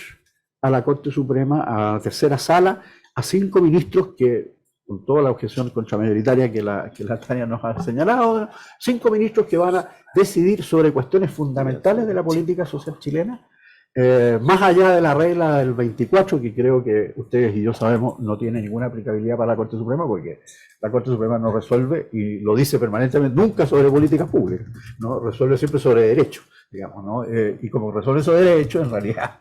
a la Corte Suprema, a la tercera sala, a 5 ministros que, con toda la objeción contramayoritaria que la Tania nos ha señalado, 5 ministros que van a decidir sobre cuestiones fundamentales de la política social chilena, más allá de la regla del 24, que creo que ustedes y yo sabemos no tiene ninguna aplicabilidad para la Corte Suprema, porque la Corte Suprema no resuelve, y lo dice permanentemente, nunca sobre políticas públicas, ¿no? Resuelve siempre sobre derechos, digamos, ¿no? Y como resuelve sobre derechos, en realidad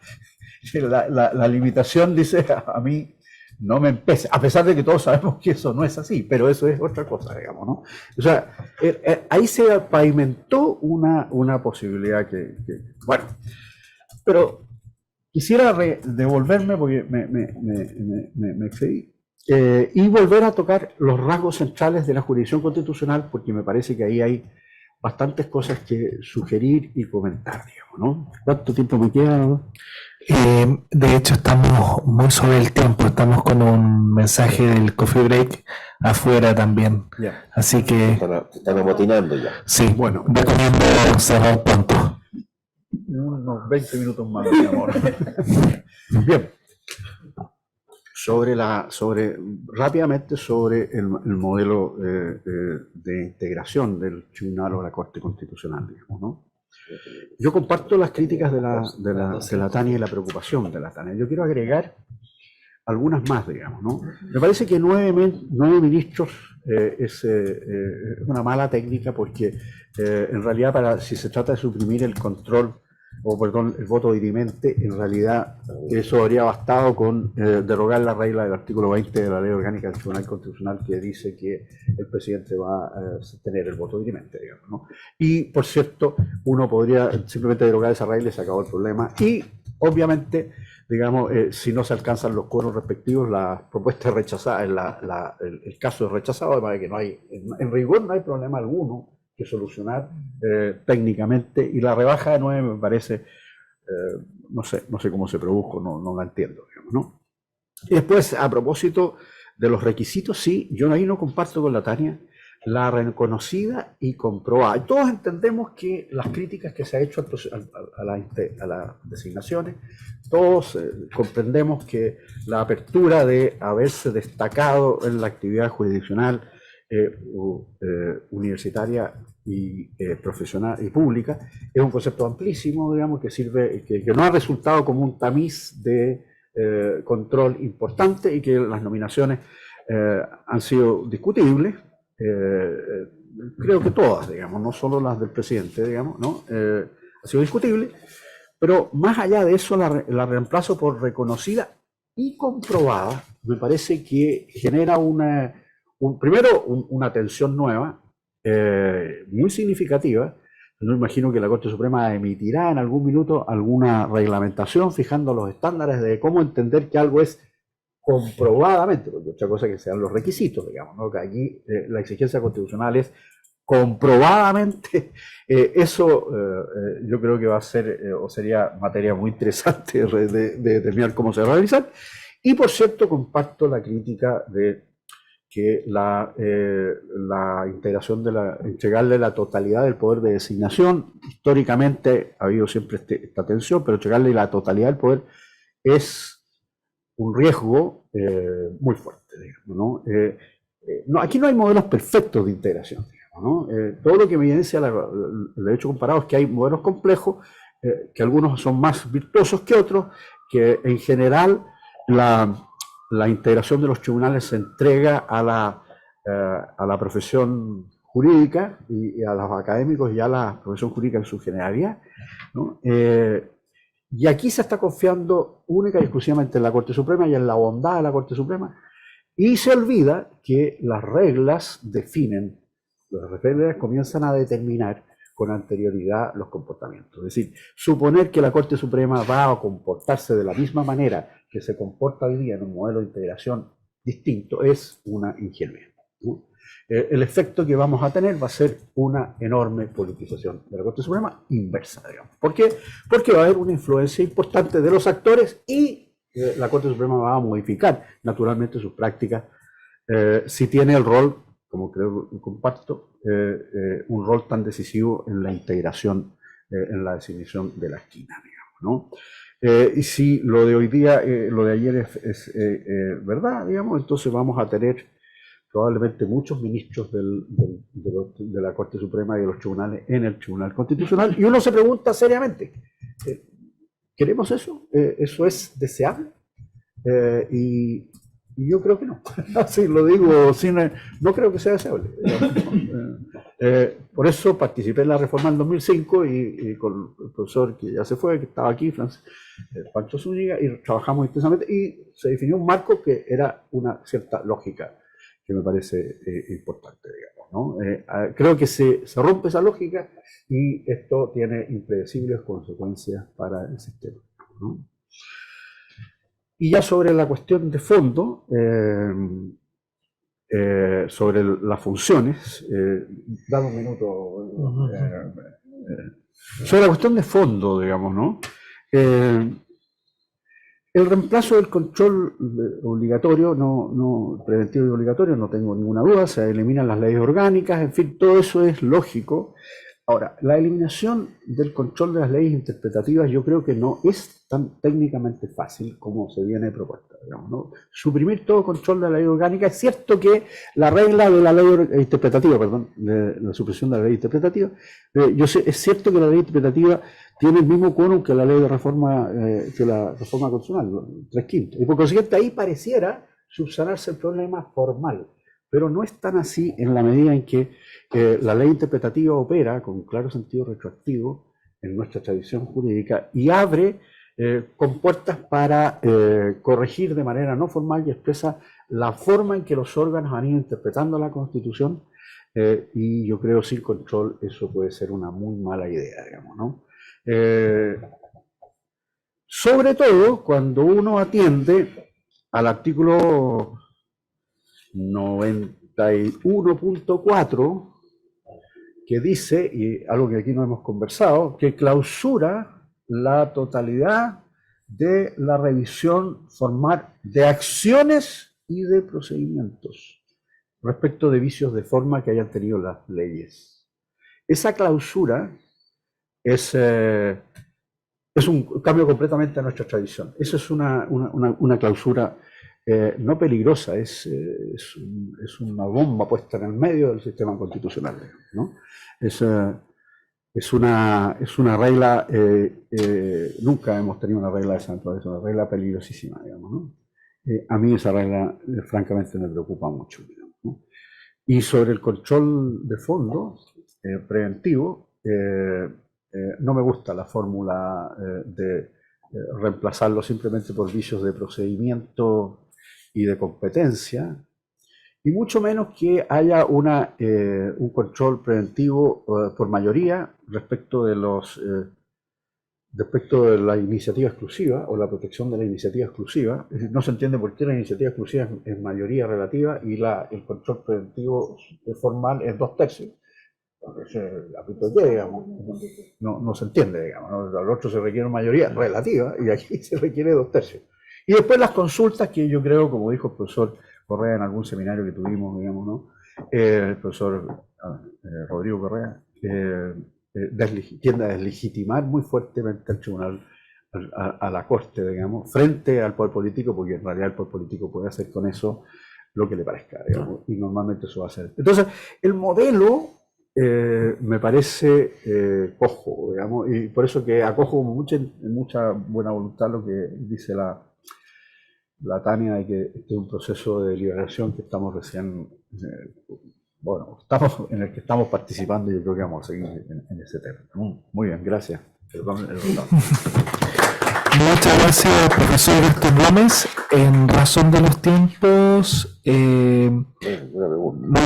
la limitación dice a mí no me empece, a pesar de que todos sabemos que eso no es así, pero eso es otra cosa, digamos, ¿no? O sea, ahí se pavimentó una posibilidad bueno, pero quisiera devolverme porque me excedí, y volver a tocar los rasgos centrales de la jurisdicción constitucional, porque me parece que ahí hay bastantes cosas que sugerir y comentar, digamos, ¿no? ¿Cuánto tiempo me queda? De hecho, estamos muy sobre el tiempo, estamos con un mensaje del coffee break afuera también. Ya. Así que, Te están amotinando ya. sí, Bueno. recomiendo cerrar pronto. Unos 20 minutos más, mi amor. Bien. Rápidamente sobre el modelo de integración del tribunal o la Corte Constitucional, digamos, ¿no? Yo comparto las críticas de la Tania y la preocupación de la Tania. Yo quiero agregar algunas más, digamos, ¿no? Me parece que 9 ministros es una mala técnica porque en realidad si se trata de suprimir el control, el voto dirimente, en realidad eso habría bastado con derogar la regla del artículo 20 de la Ley Orgánica del Tribunal Constitucional que dice que el presidente va a tener el voto dirimente, digamos, ¿no? Y, por cierto, uno podría simplemente derogar esa regla y se acabó el problema. Y, obviamente, digamos, si no se alcanzan los quórum respectivos, la propuesta es rechazada, el caso es rechazado, además de que no hay, en rigor no hay problema alguno que solucionar técnicamente, y la rebaja de 9 me parece, no sé cómo se produjo, no la entiendo, digamos, ¿no? Y después, a propósito de los requisitos, sí, yo ahí no comparto con la Tania, la reconocida y comprobada. Y todos entendemos que las críticas que se ha hecho a las designaciones, todos comprendemos que la apertura de haberse destacado en la actividad jurisdiccional universitaria y profesional y pública es un concepto amplísimo, digamos, que sirve, que no ha resultado como un tamiz de control importante, y que las nominaciones han sido discutibles. Creo que todas, digamos, no solo las del presidente, digamos, ¿no? Ha sido discutible, pero más allá de eso, la reemplazo por reconocida y comprobada. Me parece que genera primero una tensión nueva, muy significativa. Yo imagino que la Corte Suprema emitirá en algún minuto alguna reglamentación fijando los estándares de cómo entender que algo es comprobadamente, porque otra cosa que sean los requisitos, digamos, ¿no? Que aquí la exigencia constitucional es comprobadamente. Eso yo creo que va a ser o sería materia muy interesante de determinar cómo se va a realizar. Y, por cierto, comparto la crítica de que la integración entregarle la totalidad del poder de designación, históricamente ha habido siempre esta tensión, pero entregarle la totalidad del poder es un riesgo muy fuerte, digamos, ¿no? Aquí no hay modelos perfectos de integración, digamos, ¿no? Todo lo que evidencia el derecho comparado es que hay modelos complejos, que algunos son más virtuosos que otros, que en general la integración de los tribunales se entrega a la profesión jurídica y a los académicos y a la profesión jurídica en su generalidad, ¿no? Y aquí se está confiando única y exclusivamente en la Corte Suprema y en la bondad de la Corte Suprema, y se olvida que las reglas definen, las reglas comienzan a determinar con anterioridad los comportamientos. Es decir, suponer que la Corte Suprema va a comportarse de la misma manera que se comporta hoy día en un modelo de integración distinto es una ingenuidad, ¿no? El efecto que vamos a tener va a ser una enorme politización de la Corte Suprema inversa, digamos. ¿Por qué? Porque va a haber una influencia importante de los actores y la Corte Suprema va a modificar naturalmente sus prácticas si tiene el rol, como creo que comparto, un rol tan decisivo en la integración, en la definición de la esquina, digamos, ¿no? Y si lo de hoy día, lo de ayer es verdad, digamos, entonces vamos a tener probablemente muchos ministros de la Corte Suprema y de los tribunales en el Tribunal Constitucional, y uno se pregunta seriamente, ¿queremos eso? ¿Eso es deseable? Y yo creo que no. Así lo digo, no creo que sea deseable. Por eso participé en la reforma en 2005 y con el profesor que ya se fue, que estaba aquí, Pancho Zúñiga, y trabajamos intensamente y se definió un marco que era una cierta lógica que me parece importante, digamos, ¿no? Creo que se rompe esa lógica y esto tiene impredecibles consecuencias para el sistema, ¿no? Y ya sobre la cuestión de fondo, sobre las funciones. Dame un minuto. Sobre la cuestión de fondo, digamos, ¿no? El reemplazo del control obligatorio, preventivo y obligatorio, no tengo ninguna duda, se eliminan las leyes orgánicas, en fin, todo eso es lógico. Ahora, la eliminación del control de las leyes interpretativas yo creo que no es tan técnicamente fácil como se viene propuesta, digamos, ¿no? Suprimir todo control de la ley orgánica, es cierto que la regla de la ley interpretativa, perdón, de la supresión de la ley interpretativa, es cierto que la ley interpretativa tiene el mismo quórum que la ley de reforma, que la reforma constitucional, 3/5, y por consiguiente ahí pareciera subsanarse el problema formal. Pero no es tan así en la medida en que la ley interpretativa opera con claro sentido retroactivo en nuestra tradición jurídica y abre compuertas para corregir de manera no formal y expresa la forma en que los órganos han ido interpretando la Constitución, y yo creo sin control eso puede ser una muy mala idea, digamos, ¿no? Sobre todo cuando uno atiende al artículo 91.4, que dice, y algo que aquí no hemos conversado, que clausura la totalidad de la revisión formal de acciones y de procedimientos respecto de vicios de forma que hayan tenido las leyes. Esa clausura es un cambio completamente a nuestra tradición. Eso es una clausura no peligrosa, es una bomba puesta en el medio del sistema constitucional, ¿no? Es una regla, nunca hemos tenido una regla de esa naturaleza, una regla peligrosísima, digamos, ¿no? A mí esa regla francamente me preocupa mucho, digamos, ¿no? Y sobre el control de fondo preventivo, no me gusta la fórmula de reemplazarlo simplemente por vicios de procedimiento y de competencia, y mucho menos que haya un control preventivo por mayoría respecto de la iniciativa exclusiva o la protección de la iniciativa exclusiva. Es decir, no se entiende por qué la iniciativa exclusiva es mayoría relativa y el control preventivo formal es 2/3. Digamos, no se entiende, digamos, ¿no? Al otro se requiere mayoría relativa y aquí se requiere 2/3. Y después las consultas, que yo creo, como dijo el profesor Correa en algún seminario que tuvimos, digamos, ¿no? El profesor Rodrigo Correa tiende a deslegitimar muy fuertemente al tribunal, a la Corte, digamos, frente al poder político, porque en realidad el poder político puede hacer con eso lo que le parezca, digamos, y normalmente eso va a ser. Entonces, el modelo me parece cojo, digamos, y por eso que acojo en mucha buena voluntad lo que dice la Tania, de que este es un proceso de liberación que estamos recién, en el que estamos participando, y yo creo que vamos a seguir en ese tema. Muy bien, gracias. Muchas gracias, profesor Héctor Gómez. En razón de los tiempos, no hay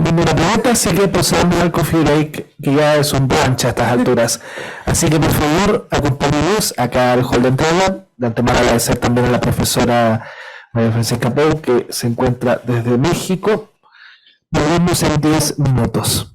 ninguna pregunta, así que procedamos al coffee break, que ya es un brunch a estas alturas. Así que, por favor, acompáñenos acá al hall de entrada. De antemano agradecer también a la profesora María Francisca Pou, que se encuentra desde México. Volvemos en 10 minutos.